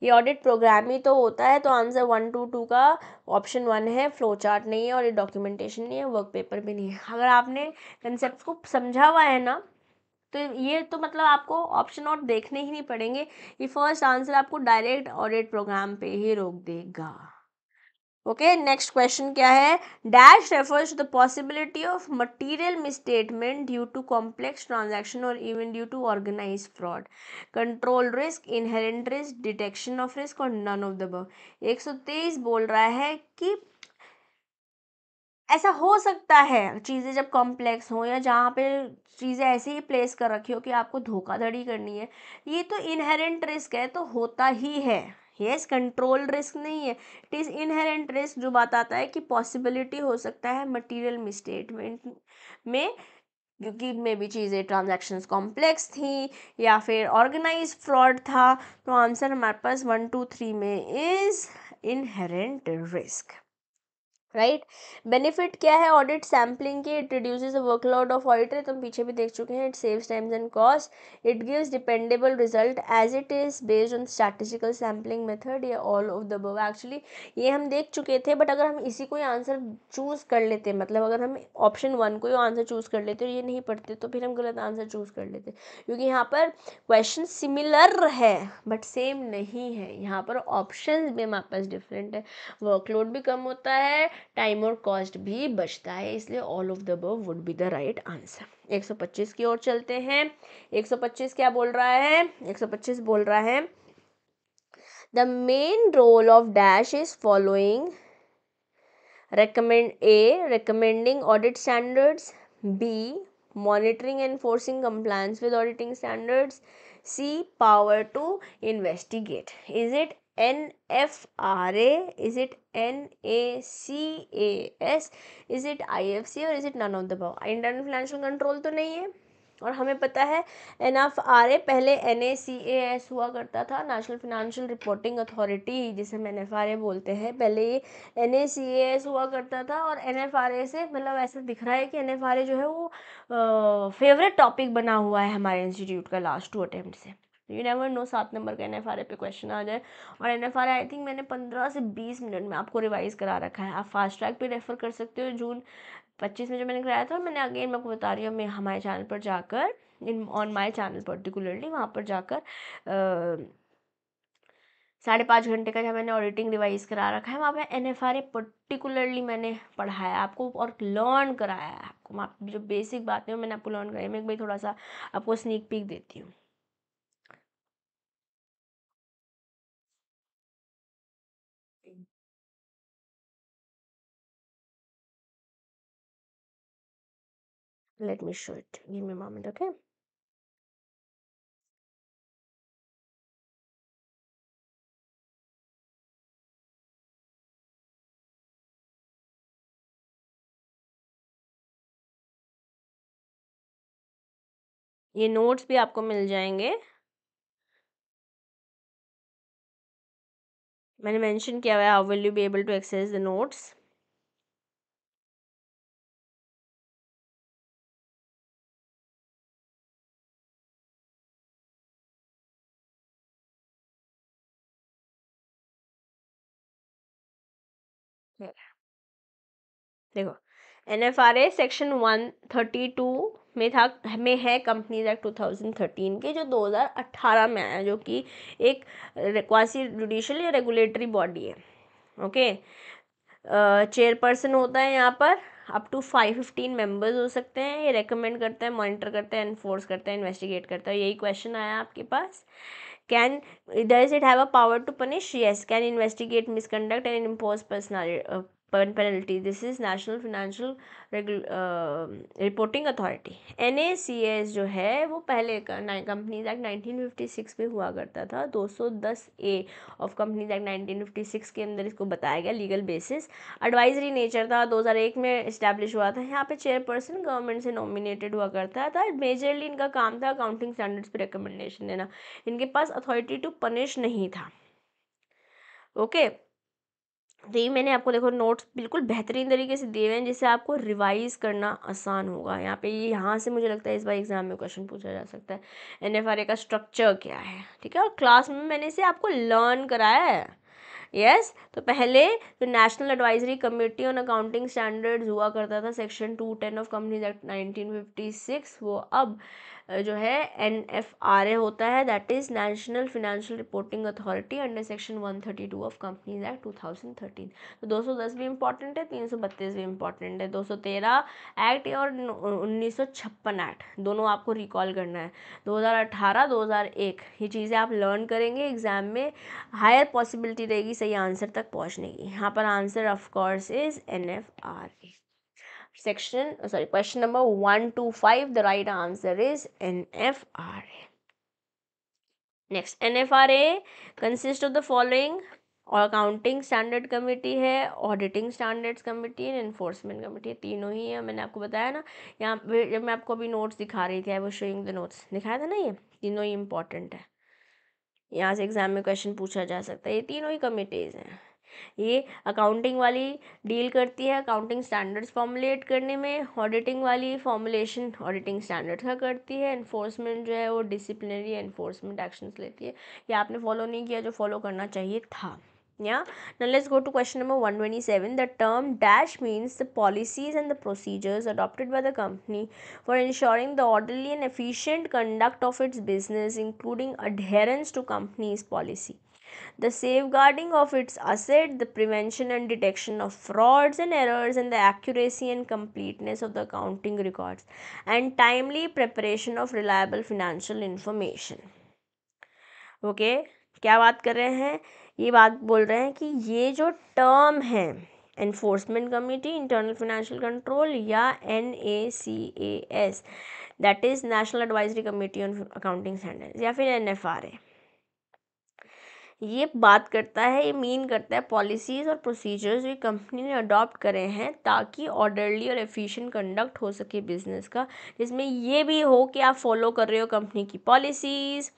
ये ऑडिट प्रोग्राम ही तो होता है। तो आंसर 122 का ऑप्शन 1 है। फ्लो चार्ट नहीं है और ये डॉक्यूमेंटेशन नहीं है, वर्क पेपर भी नहीं है। अगर आपने कंसेप्ट को समझा हुआ है ना, तो ये तो मतलब आपको ऑप्शन और देखने ही नहीं पड़ेंगे। ये फर्स्ट आंसर आपको डायरेक्ट ऑडिट प्रोग्राम पे ही रोक देगा। ओके, नेक्स्ट क्वेश्चन क्या है? Dash refers to the possibility of material misstatement due to complex transaction or even due to organise fraud, control risk, inherent risk, detection of risk or none of the above. 123 बोल रहा है कि ऐसा हो सकता है चीज़ें जब कॉम्प्लेक्स हो, या जहाँ पे चीज़ें ऐसे ही प्लेस कर रखी हो कि आपको धोखाधड़ी करनी है, ये तो इनहेरेंट रिस्क है, तो होता ही है। यस, कंट्रोल रिस्क नहीं है, इट इज़ इनहेरेंट रिस्क। जो बात आता है कि पॉसिबिलिटी हो सकता है मटेरियल मिसस्टेटमेंट में, क्योंकि मे भी चीज़ें ट्रांजैक्शंस कॉम्प्लेक्स थी या फिर ऑर्गेनाइज फ्रॉड था। तो आंसर हमारे पास 1 2 3 में is inherent risk. Right, benefit क्या है ऑडिट सैम्पलिंग की? It reduces the workload of auditor, तो हम पीछे भी देख चुके हैं। It saves times and cost, it gives dependable result as it is based on statistical sampling method, या all of the above. Actually ये हम देख चुके थे, बट अगर हम इसी को ही आंसर चूज कर लेते, मतलब अगर हम ऑप्शन 1 को ही आंसर चूज कर लेते और ये नहीं पढ़ते, तो फिर हम गलत आंसर चूज कर लेते, क्योंकि यहाँ पर क्वेश्चन सिमिलर है बट सेम नहीं है। यहाँ पर ऑप्शन भी हमारे पास डिफरेंट है, वर्कलोड भी कम होता है, टाइम और कॉस्ट भी बचता है, इसलिए all of the above would be the right answer. 125 की ओर चलते हैं। 125 क्या बोल रहा है? 125 बोल रहा है the main role of dash is following, recommending audit standards, B monitoring and enforcing compliance with auditing standards. C, power to investigate. Is it NFRA? Is it NACAS? Is it IFC or is it none of the above? Internal financial control तो नहीं है, और हमें पता है NFRA पहले NACAS हुआ करता था, नेशनल फाइनेंशियल रिपोर्टिंग अथॉरिटी, जिसे हम NFRA बोलते हैं। पहले ये NACAS हुआ करता था, और NFRA से मतलब ऐसा दिख रहा है कि NFRA जो है वो फेवरेट टॉपिक बना हुआ है हमारे इंस्टीट्यूट का लास्ट 2 अटेम्प्ट से। यू नेवर नो 7 नंबर का NFRA पे क्वेश्चन आ जाए। और NFRA आई थिंक मैंने 15 से 20 मिनट में आपको रिवाइज करा रखा है। आप फास्ट ट्रैक पे रेफर कर सकते हो, जून 25 में जो मैंने कराया था। मैंने अगेन मैं आपको बता रही हूँ, मैं हमारे चैनल पर जाकर, in on my channel particularly, वहाँ पर जाकर 5.5 घंटे का जहाँ मैंने ऑडिटिंग रिवाइज करा रखा है, वहाँ पे NFRA पर्टिकुलरली मैंने पढ़ाया आपको और लर्न कराया है आपको। आप जो बेसिक बातें हैं मैंने आपको लर्न कराई। मैं एक बार थोड़ा सा आपको स्नीक पीक देती हूँ। Let me show it. Give me a moment, okay? ये नोट्स भी आपको मिल जाएंगे। मैंने मेंशन किया हुआ है, how will you be able to access the notes. देखो, NFRA सेक्शन 132 में था, में है कंपनीज एक्ट 2013 के, जो 2018 में आया, जो कि एक क्वासी जुडिशियल या रेगुलेटरी बॉडी है। ओके, चेयरपर्सन होता है यहाँ पर, अप टू 515 मेंबर्स हो सकते हैं। ये रेकमेंड करता है, मॉनिटर करता है, एनफोर्स करता है, इन्वेस्टिगेट करता है। यही क्वेश्चन आया आपके पास। Can does it have a power to punish? Yes. Can investigate misconduct and impose personal penalty? This is national financial reporting authority. NACAS जो है वो पहले कंपनीज एक्ट 1956 में हुआ करता था। 210A ऑफ कंपनीज एक्ट 1956 के अंदर इसको बताया गया लीगल बेसिस। एडवाइजरी नेचर था, 2001 में इस्टेब्लिश हुआ था। यहाँ पे चेयरपर्सन गवर्नमेंट से नॉमिनेटेड हुआ करता था। मेजरली इनका काम था अकाउंटिंग स्टैंडर्ड्स पे रिकमेंडेशन देना। इनके पास अथॉरिटी टू पनिश नहीं था। ओके, तो ये मैंने आपको देखो नोट्स बिल्कुल बेहतरीन तरीके से दिए हुए हैं, जिससे आपको रिवाइज करना आसान होगा। यहाँ पे ये यहाँ से मुझे लगता है इस बार एग्जाम में क्वेश्चन पूछा जा सकता है, NFRA का स्ट्रक्चर क्या है। ठीक है, और क्लास में मैंने इसे आपको लर्न कराया है। यस, तो पहले जो national advisory committee on accounting standards हुआ करता था, सेक्शन 210 ऑफ कंपनीज एक्ट 1956, वो अब जो है NFRA होता है, that is national financial reporting authority, under section 132 of companies act 2013। तो 210 भी इम्पॉर्टेंट है, 332 भी इम्पॉर्टेंट है। 213 एक्ट और 1956 एक्ट दोनों आपको रिकॉल करना है। 2018, 2001 ये चीज़ें आप लर्न करेंगे, एग्जाम में हायर पॉसिबिलिटी रहेगी सही आंसर तक पहुंचने की। यहाँ पर answer of course is NFRA। Section question number 1 to 5, the right answer is NFRA. Next, NFRA consists of the following: और अकाउंटिंग स्टैंडर्ड कमेटी है, ऑडिटिंग स्टैंडर्ड्स कमेटी है, एनफोर्समेंट कमेटी है। तीनों ही है, मैंने आपको बताया ना। यहाँ पे जब मैं आपको अभी नोट्स दिखा रही थी, I was showing the notes, दिखाया था ना, ये तीनों ही इंपॉर्टेंट है। यहाँ से एग्जाम में क्वेश्चन पूछा जा सकता है। ये तीनों ही कमिटीज़ हैं। ये अकाउंटिंग वाली डील करती है अकाउंटिंग स्टैंडर्ड्स फॉर्मुलेट करने में, ऑडिटिंग वाली फॉर्मुलेशन ऑडिटिंग स्टैंडर्ड्स का करती है, एनफोर्समेंट जो है वो डिसिप्लिनरी एनफोर्समेंट एक्शंस लेती है। ये आपने फॉलो नहीं किया जो फॉलो करना चाहिए था। Yeah. Now let's go to question number 127. The term dash means the policies and the procedures adopted by the company for ensuring the orderly and efficient conduct of its business, including adherence to company's policy, the safeguarding of its asset, the prevention and detection of frauds and errors, and the accuracy and completeness of the accounting records, and timely preparation of reliable financial information. Okay, क्या बात कर रहे हैं? ये बात बोल रहे हैं कि ये जो टर्म है enforcement committee, internal financial control, या NACAS, that is national advisory committee on accounting standards, या फिर NFRA। ये बात करता है, ये मीन करता है पॉलिसीज़ और प्रोसीजर्स जो कंपनी ने अडॉप्ट करे हैं ताकि ऑर्डरली और एफिशिएंट कंडक्ट हो सके बिजनेस का, जिसमें ये भी हो कि आप फॉलो कर रहे हो कंपनी की पॉलिसीज़,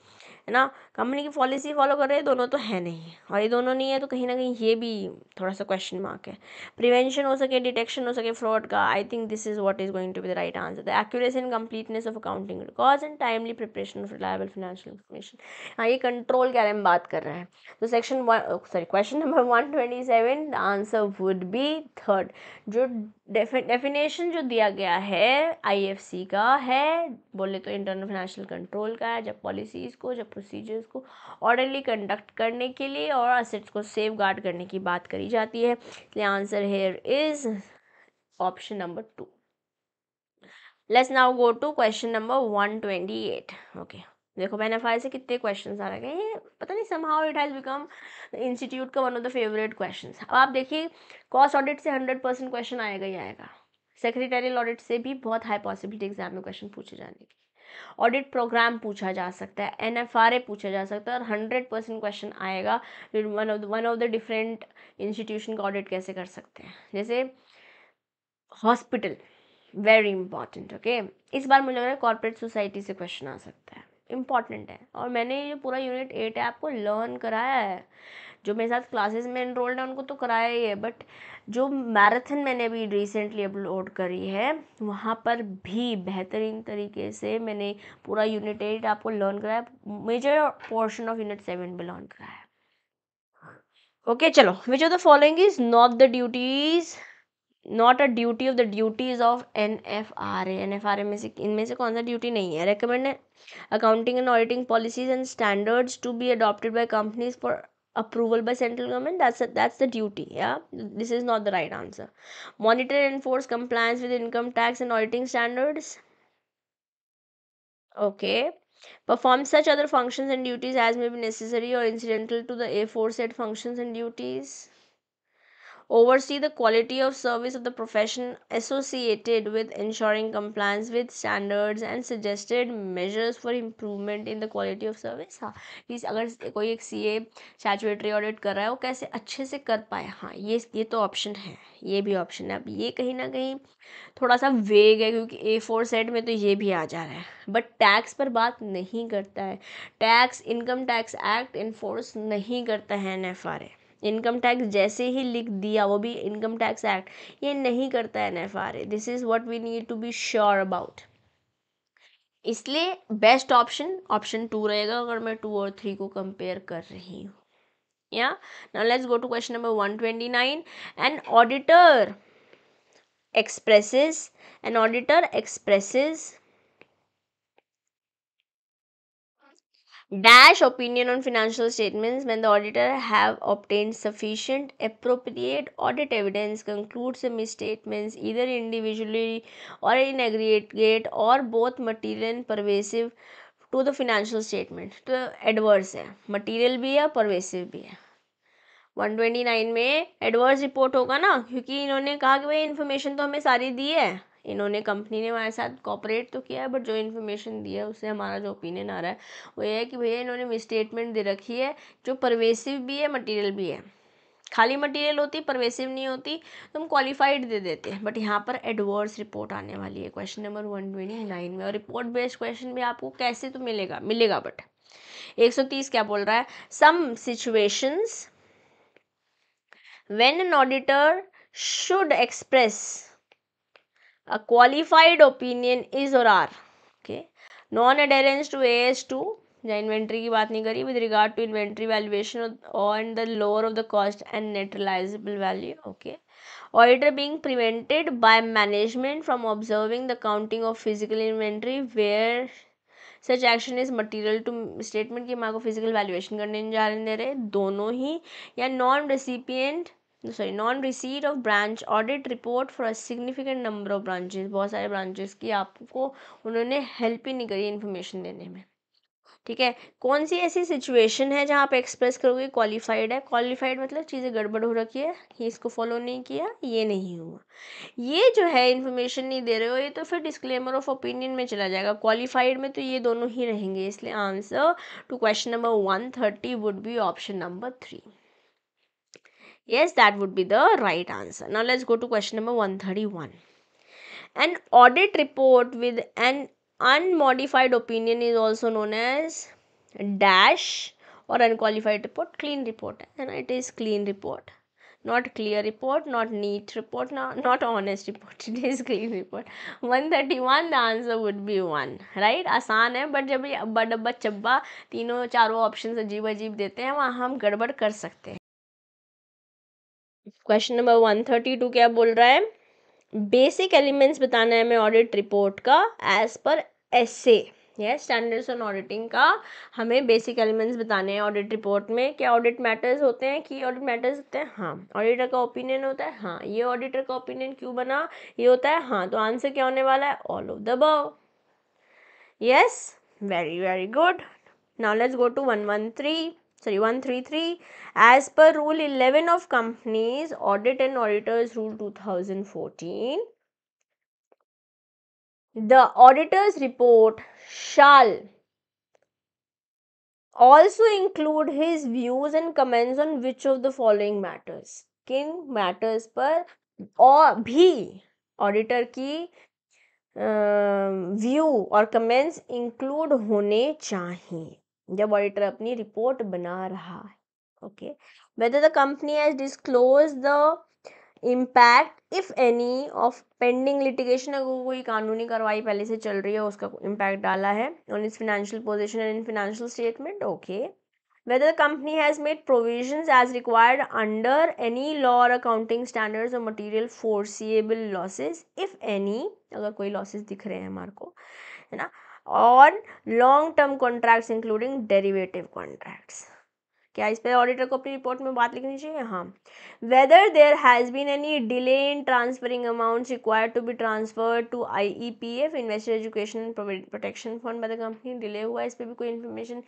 है ना। कंपनी की पॉलिसी फॉलो कर रहे हैं, दोनों तो है नहीं, और ये दोनों नहीं है तो कहीं ना कहीं ये भी थोड़ा सा क्वेश्चन मार्क है। प्रिवेंशन हो सके, डिटेक्शन हो सके फ्रॉड का, I think this is what is going to be the right answer. The accuracy and completeness of accounting records and timely preparation of reliable financial information. हाँ, ये control के बारे में बात कर रहे हैं। तो section question number 127, the answer would B third. जो डेफिनेशन जो दिया गया है IFC का है, बोले तो इंटरनल फाइनेंशियल कंट्रोल का है, जब पॉलिसीज़ को, जब प्रोसीजर्स को ऑर्डरली कंडक्ट करने के लिए और असेट्स को सेफ गार्ड करने की बात करी जाती है। इसलिए answer here is option number 2। Let's now go to question number 128। Okay, देखो NFI से कितने क्वेश्चन आ रहे हैं, पता नहीं somehow it has become institute का one of the favourite question. अब आप देखिए, कॉस्ट ऑडिट से 100% क्वेश्चन आएगा ही आएगा। सेक्रेटरियल ऑडिट से भी बहुत हाई पॉसिबिलिटी एग्जाम में क्वेश्चन पूछे जाने की। ऑडिट प्रोग्राम पूछा जा सकता है, NFRA पूछा जा सकता है, और 100% क्वेश्चन आएगा one of the different institution का ऑडिट कैसे कर सकते हैं। जैसे हॉस्पिटल, वेरी इंपॉर्टेंट। ओके, इस बार मुझे लग रहा है कॉर्पोरेट सोसाइटी से क्वेश्चन आ सकता है, इंपॉर्टेंट है। और मैंने ये पूरा यूनिट 8 है आपको लर्न कराया है, जो मेरे साथ क्लासेस में एनरोल्ड है उनको तो कराया ही है, बट जो मैराथन मैंने अभी रिसेंटली अपलोड करी है वहाँ पर भी बेहतरीन तरीके से मैंने पूरा यूनिट 8 आपको लर्न कराया, मेजर पोर्शन ऑफ यूनिट 7 भी लर्न कराया। ओके, चलो, विच of the following is not the duties, not a duty of the duties of NFRA में से, इनमें से कौन सा ड्यूटी नहीं है। Recommend accounting and auditing policies and standards to be adopted by companies for approval by central government, that's the duty. Yeah, this is not the right answer. Monitor and enforce compliance with income tax and auditing standards. Okay. Perform such other functions and duties as may be necessary or incidental to the aforesaid functions and duties. Oversee the quality of service of the profession associated with ensuring compliance with standards and suggested measures for improvement in the quality of service. हाँ, इस अगर कोई एक CA statutory audit कर रहा है वो कैसे अच्छे से कर पाए, हाँ ये तो ऑप्शन है, ये भी ऑप्शन है। अब ये कहीं ना कहीं थोड़ा सा वेग है क्योंकि A4 सेट में तो ये भी आ जा रहा है, बट टैक्स पर बात नहीं करता है। Tax, income tax act enforce नहीं करता है NFRA। इनकम टैक्स जैसे ही लिख दिया, वो भी इनकम टैक्स एक्ट, ये नहीं करता है NFRA। This is what we need to be sure about. इसलिए बेस्ट ऑप्शन ऑप्शन 2 रहेगा अगर मैं 2 और 3 को कंपेयर कर रही हूँ। या now let's go to question number 129। An auditor expresses an auditor expresses dash opinion on financial statements when the auditor have obtained sufficient appropriate audit evidence, concludes the misstatements either individually or in aggregate or both material and pervasive to the financial statement। तो adverse है, material भी है, pervasive भी है। 129 में adverse report होगा ना, क्योंकि इन्होंने कहा कि भाई इन्फॉर्मेशन तो हमें सारी दी है, इन्होंने कंपनी ने हमारे साथ कॉपरेट तो किया है, बट जो इन्फॉर्मेशन दी है उससे हमारा जो ओपिनियन आ रहा है वो ये है कि भैया इन्होंने मिसस्टेटमेंट दे रखी है जो परवेसिव भी है, मटीरियल भी है। खाली मटीरियल होती, परवेसिव नहीं होती तो हम क्वालिफाइड दे देते हैं, बट यहाँ पर एडवर्स रिपोर्ट आने वाली है क्वेश्चन नंबर 129 में। और रिपोर्ट बेस्ड क्वेश्चन भी आपको कैसे तो मिलेगा बट 130 क्या बोल रहा है, some situations when an auditor should express a qualified opinion is or are, okay, non adherence to AS2 या इन्वेंट्री की बात नहीं करी, with regard to inventory valuation on the lower of the cost and net realisable value. Okay, auditor being prevented by management from observing the counting of physical inventory where such action is material to statement की माँ को physical valuation करने नहीं जा रहे दे रहे, दोनों ही। या non receipt of branch audit report for a significant number of branches, बहुत सारे ब्रांचेस की आपको उन्होंने हेल्प ही नहीं करी इन्फॉर्मेशन देने में। ठीक है, कौन सी ऐसी सिचुएशन है जहाँ आप एक्सप्रेस करोगे क्वालिफाइड है, क्वालिफाइड मतलब चीज़ें गड़बड़ हो रखी है, ये इसको फॉलो नहीं किया, ये नहीं हुआ, ये जो है इन्फॉर्मेशन नहीं दे रहे हो, ये तो फिर डिस्क्लेमर ऑफ ओपिनियन में चला जाएगा। क्वालिफाइड में तो ये दोनों ही रहेंगे, इसलिए answer to question number 130 would be option number 3. Yes, that would be the right answer. Now let's go to question number 131. An audit report with an unmodified opinion is also known as dash or unqualified report. Clean report, and it is clean report, not clear report, not neat report, not honest report. It is clean report. 131, the answer would be 1. right? आसान है, but जब ये अब्बा डब्बा चब्बा तीनों चारों option अजीब अजीब देते हैं, वहाँ हम गड़बड़ कर सकते हैं. क्वेश्चन नंबर 132 क्या बोल रहा है? बेसिक एलिमेंट्स बताना है हमें ऑडिट रिपोर्ट का as per SA. Yes, standards on auditing का हमें बेसिक एलिमेंट्स बताने हैं ऑडिट रिपोर्ट में. क्या ऑडिट मैटर्स होते हैं? की ऑडिट मैटर्स होते हैं? हाँ. ऑडिटर का ओपिनियन होता है? हाँ. ये ऑडिटर का ओपिनियन क्यों बना? ये होता है? हाँ. तो आंसर क्या होने वाला है? All of the above. Yes, very very good. Now let's go to 133. As per Rule 11 of Companies Audit and Auditors Rule 2014, the auditor's report shall also include his views and comments on which of the following matters. किन matters पर और भी auditor की view और comments include होने चाहिए जब auditor अपनी रिपोर्ट बना रहा है. Okay, whether the company has disclosed the impact if any of pending litigation, अगर कोई कानूनी कार्रवाई पहले से चल रही है उसका इम्पैक्ट डाला है on its financial position and in financial statement. okay, whether the company has made provisions as required under any law or accounting standards or material foreseeable losses if any, अगर कोई losses दिख रहे हैं हमारे को, है ना, on long term contracts including derivative contracts. क्या इस पे ऑडिटर को अपनी रिपोर्ट में बात लिखनी चाहिए? हाँ. Whether there has been any delay in transferring amounts required to be transferred to IEPF investor education and protection fund by the company, delay हुआ है, इस पर भी कोई इन्फॉर्मेशन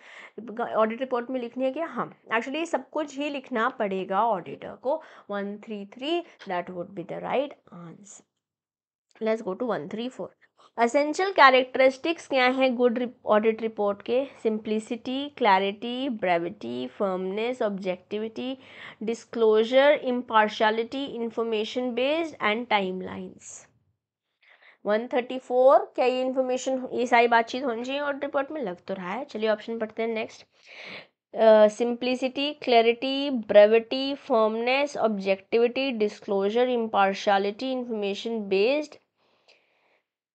ऑडिट रिपोर्ट में लिखनी है क्या? हाँ. एक्चुअली सब कुछ ही लिखना पड़ेगा ऑडिटर को. 133, that would be the right answer. Let's go to 134. Essential characteristics क्या है गुड ऑडिट रिपोर्ट के? Simplicity, clarity, brevity, firmness, objectivity, disclosure, impartiality, information based and timelines. 134, क्या ये इन्फॉर्मेशन, ये सारी बातचीत होनी चाहिए ऑडिट रिपोर्ट में? लग तो रहा है. चलिए ऑप्शन पढ़ते हैं. Next, simplicity, clarity, brevity, firmness, objectivity, disclosure, impartiality, information based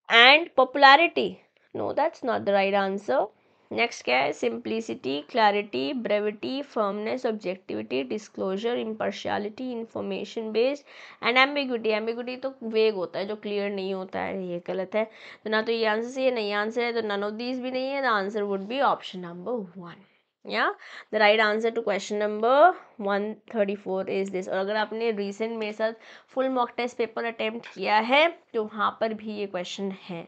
and popularity. No, that's not the right answer. Next क्या है? Simplicity, clarity, brevity, firmness, objectivity, disclosure, impartiality, information based and ambiguity. ambiguity तो वेग होता है, जो clear नहीं होता है, ये गलत है. तो ना तो ये आंसर सही है, नहीं आंसर है, तो none of these भी नहीं है. The answer would be option number 1. Yeah, the right answer to question number 134 is this. और अगर आपने recent मेरे साथ full mock test paper attempt किया है तो वहाँ पर भी ये क्वेश्चन है.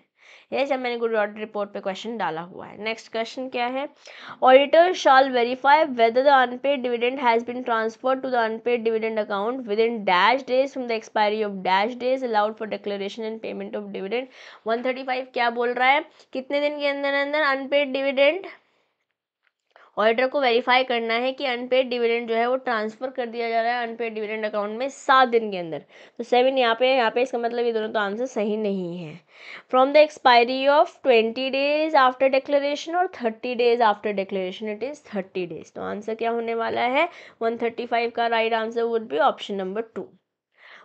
ये जब मैंने गुड ऑडिट रिपोर्ट पे क्वेश्चन डाला हुआ है. नेक्स्ट क्वेश्चन क्या है? Auditor shall verify whether the unpaid dividend has been transferred to the unpaid dividend account within dash days from the expiry of dash days allowed for declaration and payment of dividend. 135 क्या बोल रहा है? कितने दिन के अंदर अंदर unpaid dividend auditor को वेरीफाई करना है कि अनपेड डिविडेंड जो है वो ट्रांसफर कर दिया जा रहा है अनपेड डिविडेंड अकाउंट में 7 दिन के अंदर. तो 7 यहाँ पे इसका मतलब ये दोनों तो आंसर सही नहीं है. From the expiry of 20 days after declaration और 30 days after declaration, it is 30 days. तो आंसर क्या होने वाला है? 135 का right answer would be option number 2.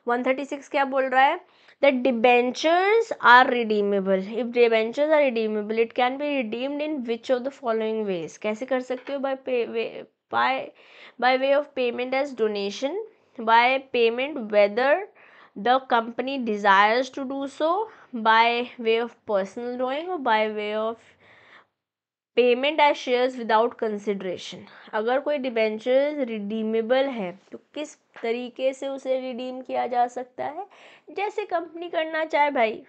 136 क्या बोल रहा है? The debentures are redeemable. If debentures are redeemable, it can be redeemed in which of the following ways? कैसे कर सकते हो? By way of payment as donation, by payment whether the company desires to do so, by way of personal drawing, or by way of payment as shares without consideration. अगर कोई debentures redeemable है तो किस तरीके से उसे redeem किया जा सकता है? जैसे कंपनी करना चाहे भाई.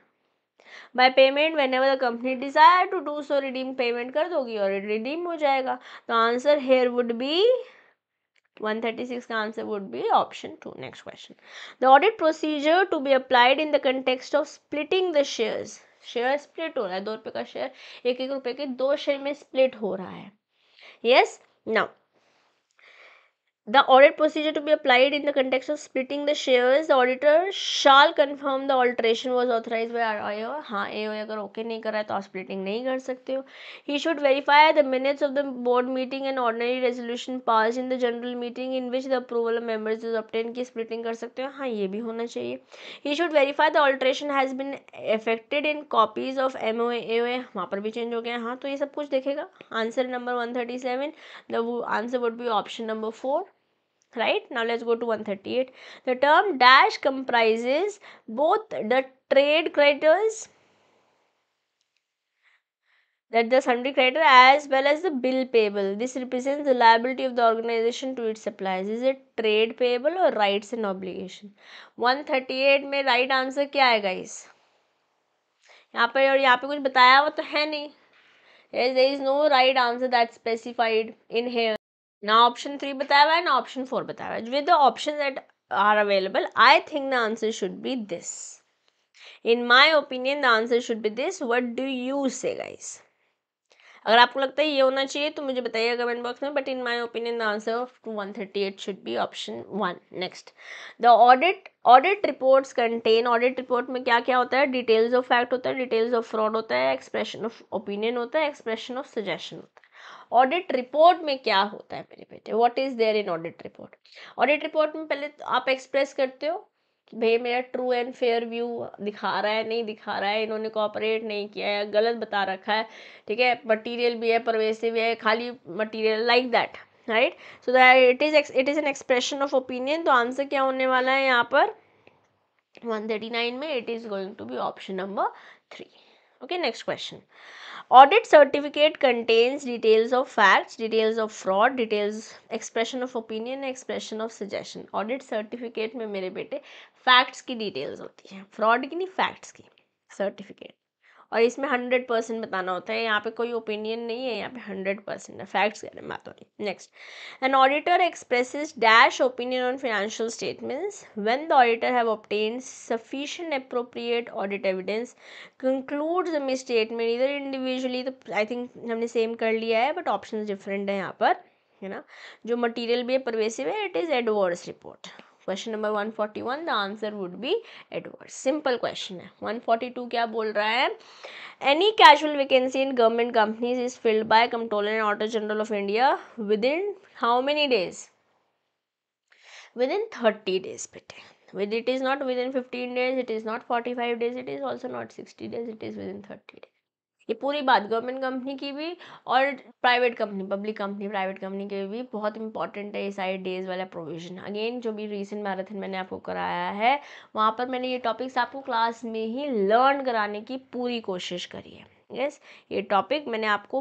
By payment whenever the company desire to do so, redeem payment कर दोगी और रिडीम हो जाएगा। तो आंसर हेयर वुड बी 136 का answer would be option 2। Next question, the audit procedure to be applied in the context of splitting the shares, share split हो रहा है, 2 रुपये का शेयर 1-1 रुपये के 2 शेयर में स्प्लिट हो रहा है। Yes, now the audit procedure to be applied in the context of splitting the shares, the auditor shall confirm the alteration was authorized by AOA। हाँ, AOA अगर ओके नहीं कर रहा है तो आप स्प्लिटिंग नहीं कर सकते हो। He should verify the minutes of the board meeting and ordinary resolution passed in the general meeting in which the approval of members is obtained कि स्प्लिटिंग कर सकते हो। हाँ, ये भी होना चाहिए। He should verify the alteration has been effected in copies of MOA AOA, वहाँ पर भी चेंज हो गया। हाँ, तो ये सब कुछ देखेगा। Answer number 137, the answer would be option number 4। Right, now let's go to 138. The term dash comprises both the trade creditors, that the sundry creditor, as well as the bill payable. This represents the liability of the organization to its suppliers. Is it trade payable or rights and obligation? 138 में right answer क्या है guys? यहाँ पे और यहाँ पे कुछ बताया हुआ तो है नहीं। There is no right answer that's specified in here. ना ऑप्शन 3 बताया हुआ है ना ऑप्शन 4 बताया हुआ है। With the option that are available, I think the answer should be this. In my opinion the answer should be this. What do you say guys? अगर आपको लगता है ये होना चाहिए तो मुझे बताइए कमेंट बॉक्स में, but in my opinion the answer to 138 should be option 1। Next, the audit reports contain, audit report में क्या क्या होता है? डिटेल्स ऑफ फैक्ट होता है, डिटेल्स ऑफ फ्रॉड होता है, एक्सप्रेशन ऑफ ओपिनियन होता है, एक्सप्रेशन ऑफ सजेशन होता है। ऑडिट रिपोर्ट में क्या होता है मेरे बेटे? What is there in audit report? Audit report में पहले तो आप एक्सप्रेस करते हो कि भाई मेरा ट्रू एंड फेयर व्यू दिखा रहा है, नहीं दिखा रहा है, इन्होंने कोऑपरेट नहीं किया है, गलत बता रखा है, ठीक है, मटीरियल भी है, परवेसिव है, खाली material, like that, right. So that it is an expression of opinion. तो आंसर क्या होने वाला है यहाँ पर 139 में? It is going to be option number 3। Okay, next question. Audit certificate contains details of facts, details of fraud, details, expression of opinion, expression of suggestion. Audit certificate में मेरे बेटे facts की details होती है, fraud की नहीं, facts की certificate। और इसमें 100% बताना होता है, यहाँ पे कोई ओपिनियन नहीं है, यहाँ पे 100% है, फैक्ट्स कह रहे हैं, बात हो रही। Next, an auditor expresses dash opinion on financial statements when the auditor have obtained sufficient appropriate audit evidence concludes the misstatement इधर इंडिविजुअली। तो आई थिंक हमने सेम कर लिया है, बट ऑप्शन डिफरेंट है यहाँ पर, है ना। जो मटीरियल भी है परवेसिव है, it is adverse report. Question number 141, the answer would B adverse. Simple question है। 142 क्या बोल रहा है? Any casual vacancy in government companies is filled by controller and auditor general of India with in how many days? With in 30 days बेटे। With it is not within 15 days, it is not 45 days, it is also not 60 days, it is within 30 days। ये पूरी बात government company की भी और private company, public company, private company के भी बहुत इंपॉर्टेंट है ये सारे डेज वाला प्रोविजन। अगेन जो भी रीसेंट मैराथन मैंने आपको कराया है वहाँ पर मैंने ये टॉपिक्स आपको क्लास में ही लर्न कराने की पूरी कोशिश करी है। यस, ये टॉपिक मैंने आपको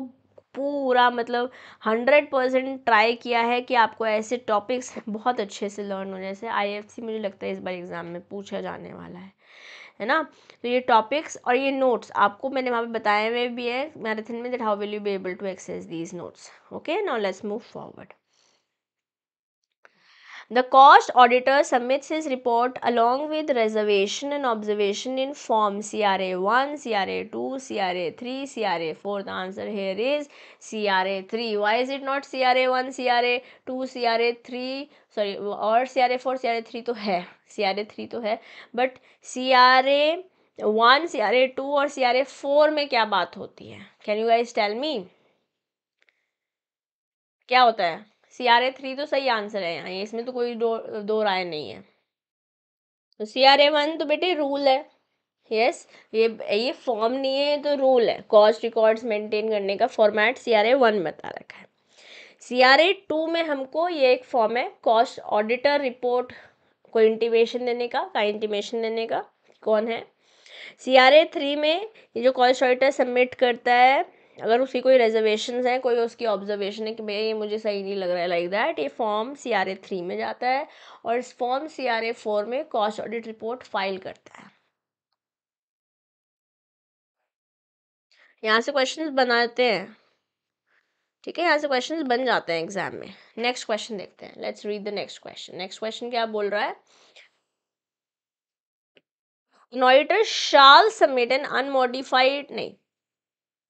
पूरा मतलब 100% ट्राई किया है कि आपको ऐसे टॉपिक्स बहुत अच्छे से लर्न हो। जैसे IFC मुझे लगता है इस बार एग्ज़ाम में पूछा जाने वाला है ना। तो ये टॉपिक्स और ये नोट्स आपको मैंने वहाँ पे बताए हुए भी है मैराथन में, that how will you be able to access these notes. Okay, now let's move forward. The cost auditor submits his report along with reservation and observation in form CRA1, CRA2, CRA3, CRA4. The answer here is CRA3. Why is it not CRA1, CRA2, CRA3? Sorry, और CRA4, CRA3 तो है, CRA3 तो है, but CRA1, CRA2 और CRA4 में क्या बात होती है? Can you guys tell me? क्या होता है? CRA3 तो सही आंसर है यहाँ, इसमें तो कोई दो राय नहीं है। तो CRA1 तो बेटे रूल है। यस, ये फॉर्म नहीं है, तो रूल है। कॉस्ट रिकॉर्ड्स मेंटेन करने का फॉर्मेट CRA1 बता रखा है। CRA2 में हमको ये एक फॉर्म है कॉस्ट ऑडिटर रिपोर्ट को इंटीमेशन देने का इंटीमेशन देने का, कौन है? CRA3 में ये जो कॉस्ट ऑडिटर सबमिट करता है, अगर उसकी कोई रिजर्वेशन है, कोई उसकी ऑब्जर्वेशन है कि भाई ये मुझे सही नहीं लग रहा है, लाइक दैट, ये फॉर्म CRA3 में जाता है और इस फॉर्म CRA4 में कॉस्ट ऑडिट रिपोर्ट फाइल करता है। यहाँ से क्वेश्चंस बनाते हैं, ठीक है, यहाँ से क्वेश्चंस बन जाते हैं एग्जाम में। नेक्स्ट क्वेश्चन देखते हैं, let's read the next question. Next question क्या बोल रहा है? An auditor shall submit an unmodified, नहीं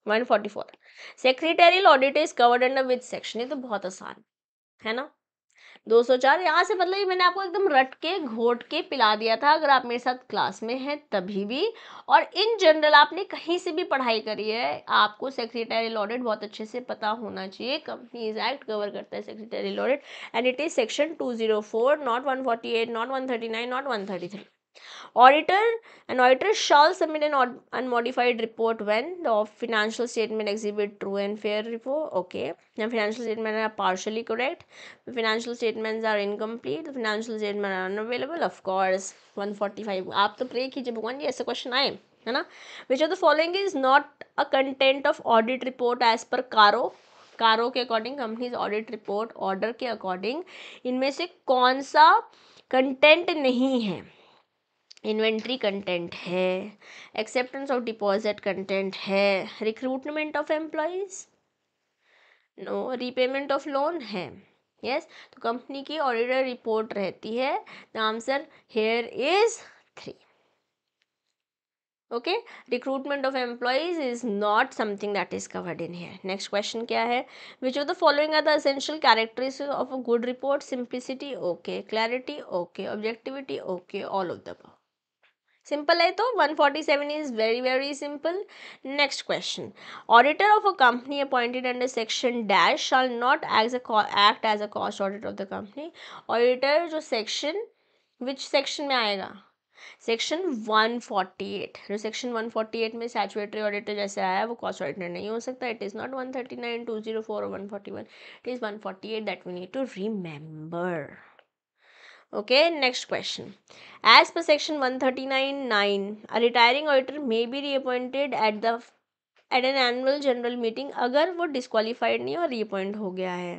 144, secretarial audit is covered under which section? ये तो बहुत आसान है ना, 204। यहाँ से मतलब ये मैंने आपको एकदम रट के घोट के पिला दिया था, अगर आप मेरे साथ क्लास में हैं तभी भी, और इन जनरल आपने कहीं से भी पढ़ाई करी है, आपको सेक्रेटरियल ऑडिट बहुत अच्छे से पता होना चाहिए। कंपनीज एक्ट कवर करता है secretarial audit, and it is section 204, not 148, not 139, not 133। Auditor, an auditor shall submit an unmodified report when the financial statement exhibit true and fair report. Okay, the financial statements are partially correct, the financial statements are incomplete, the financial statements are unavailable. Of course, 145. आप तो pray कीजिए भगवान जी ऐसे question आए, है ना? Which of the following is not a content of audit report as per CARO? CARO के according, companies audit report order के अकॉर्डिंग, इनमें से कौन सा कंटेंट नहीं है? इन्वेंट्री कंटेंट है, एक्सेप्टेंस ऑफ डिपॉजिट कंटेंट है, recruitment of employees no, repayment of loan है, यस। तो कंपनी की ऑडिटर रिपोर्ट रहती है, the answer here is 3। Okay, recruitment of employees is not something that is covered in here. Next question क्या है? Which of the following are the essential characteristics of a good report? Simplicity, okay, clarity, okay, objectivity, okay, all of the above. Simple है तो 147 is very very simple. Next question, auditor of a company appointed under section dash shall not act as a cost auditor of the company. Auditor जो section, which section में आएगा? Section 148। जो section 148 में statutory auditor जैसे आया वो cost auditor नहीं हो सकता। इट इज़ नॉट 139, 204 और 141, it is 148 that we need to remember. Okay, next question. As per section 139(9), a retiring auditor may be reappointed at an annual general meeting अगर वो disqualified नहीं और reappoint हो गया है।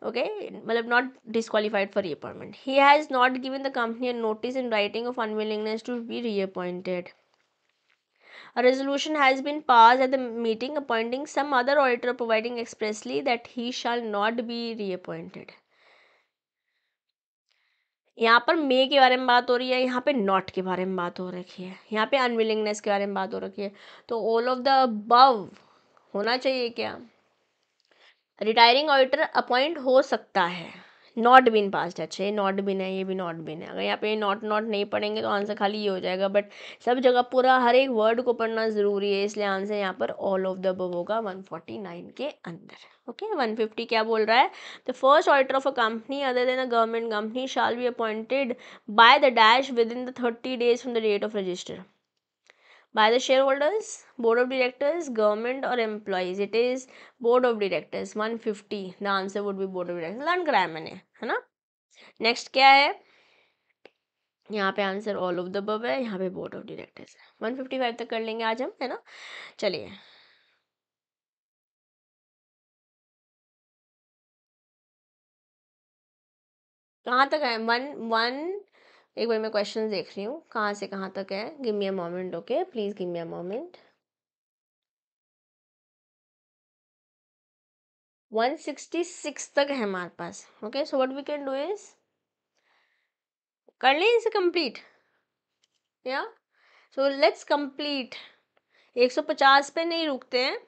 Okay, मतलब not disqualified for reappointment. He has not given the company a notice in writing of unwillingness to be reappointed. A resolution has been passed at the meeting appointing some other auditor providing expressly that he shall not be reappointed. यहाँ पर मे के बारे में बात हो रही है, यहाँ पे नॉट के बारे में बात हो रखी है, यहाँ पे अनविलिंगनेस के बारे में बात हो रखी है। तो ऑल ऑफ द अबव होना चाहिए क्या? रिटायरिंग ऑडिटर अपॉइंट हो सकता है, नॉट बीन पास्ड। अच्छा, ये नॉट बीन है, ये भी नॉट बीन है। अगर यहाँ पे नॉट नॉट नहीं पढ़ेंगे तो आंसर खाली ये हो जाएगा, बट सब जगह पूरा हर एक वर्ड को पढ़ना ज़रूरी है, इसलिए आंसर यहाँ पर ऑल ऑफ द अबव होगा 149 के अंदर। ओके, 150 क्या बोल रहा है? The first auditor of a company other than a government company shall be appointed by the dash within the 30 days from the date of register by the shareholders, board of directors, government or employees. It is board of directors. 150 the answer would be board of directors. Learn कराया मैंने, है ना? Next क्या है? यहाँ पे answer all of the above है, यहाँ पे बोर्ड ऑफ डायरेक्टर्स है। 155 तक कर लेंगे आज हम, है ना? चलिए, कहाँ तक है? एक बार मैं क्वेश्चन देख रही हूँ कहाँ से कहाँ तक है। Give me a moment, okay, please give me a moment. 166 तक है हमारे पास। Okay, so what we can do is कर लें इसे कंप्लीट, या सो लेट्स कंप्लीट। 150 पे नहीं रुकते हैं।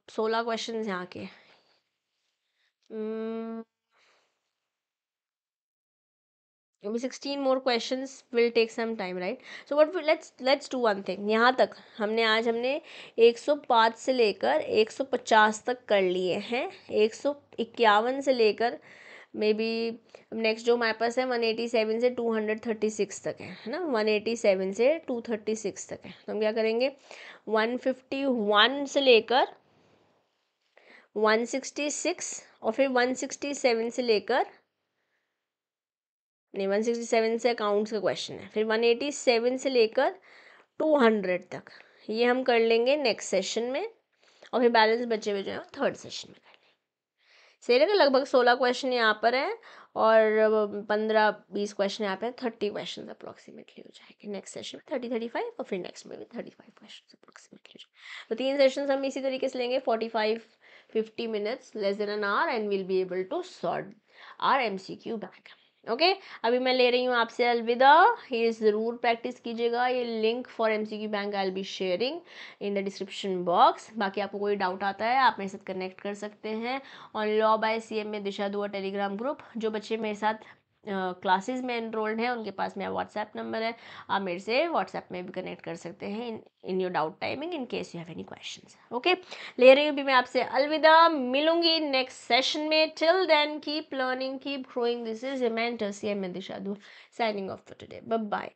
16 क्वेश्चन यहाँ के। maybe 16 more questions will take some time, right? So what let's do one thing. यहाँ तक हमने 105 से लेकर 150 तक कर लिए हैं। 151 से लेकर मे बी नेक्स्ट जो हमारे पास है 187 से 236 तक है ना? 187 से 236 तक है। तो हम क्या करेंगे? 151 से लेकर 166 और फिर 167 से लेकर, नहीं 167 से अकाउंट्स का क्वेश्चन है, फिर 187 से लेकर 200 तक ये हम कर लेंगे नेक्स्ट सेशन में, और फिर बैलेंस बचे हुए जो है थर्ड सेशन में कर लेंगे। सही है, लगभग 16 क्वेश्चन यहाँ पर हैं और 15-20 क्वेश्चन यहाँ पे 30 क्वेश्चन अप्रोक्सीमेटली हो जाएंगे नेक्स्ट सेशन में, 30-35 और फिर नेक्स्ट में भी 35 क्वेश्चन अप्रोक्सीमेटली हो जाएंगे। तो 3 सेशंस हम इसी तरीके से लेंगे, 45-50 minutes, less than an hour, and will be able to solve our MCQ bank. Okay अभी मैं ले रही हूँ आपसे अलविदा। ये ज़रूर प्रैक्टिस कीजिएगा। ये link for MCQ bank I will be sharing in the description box. बाकी आपको कोई डाउट आता है आप मेरे साथ कनेक्ट कर सकते हैं ऑन लॉ बाय CM में दिशा दुआ टेलीग्राम ग्रुप। जो बच्चे मेरे साथ क्लासेस में एनरोल्ड हैं उनके पास मेरा व्हाट्सएप नंबर है, आप मेरे से व्हाट्सएप में भी कनेक्ट कर सकते हैं in your doubt timing in case you have any questions. Okay ले रही हूँ भी मैं आपसे अलविदा, मिलूंगी नेक्स्ट सेशन में। Till then keep learning, keep growing. This is a mentor CM में Disha Dua signing off for today. Bye bye.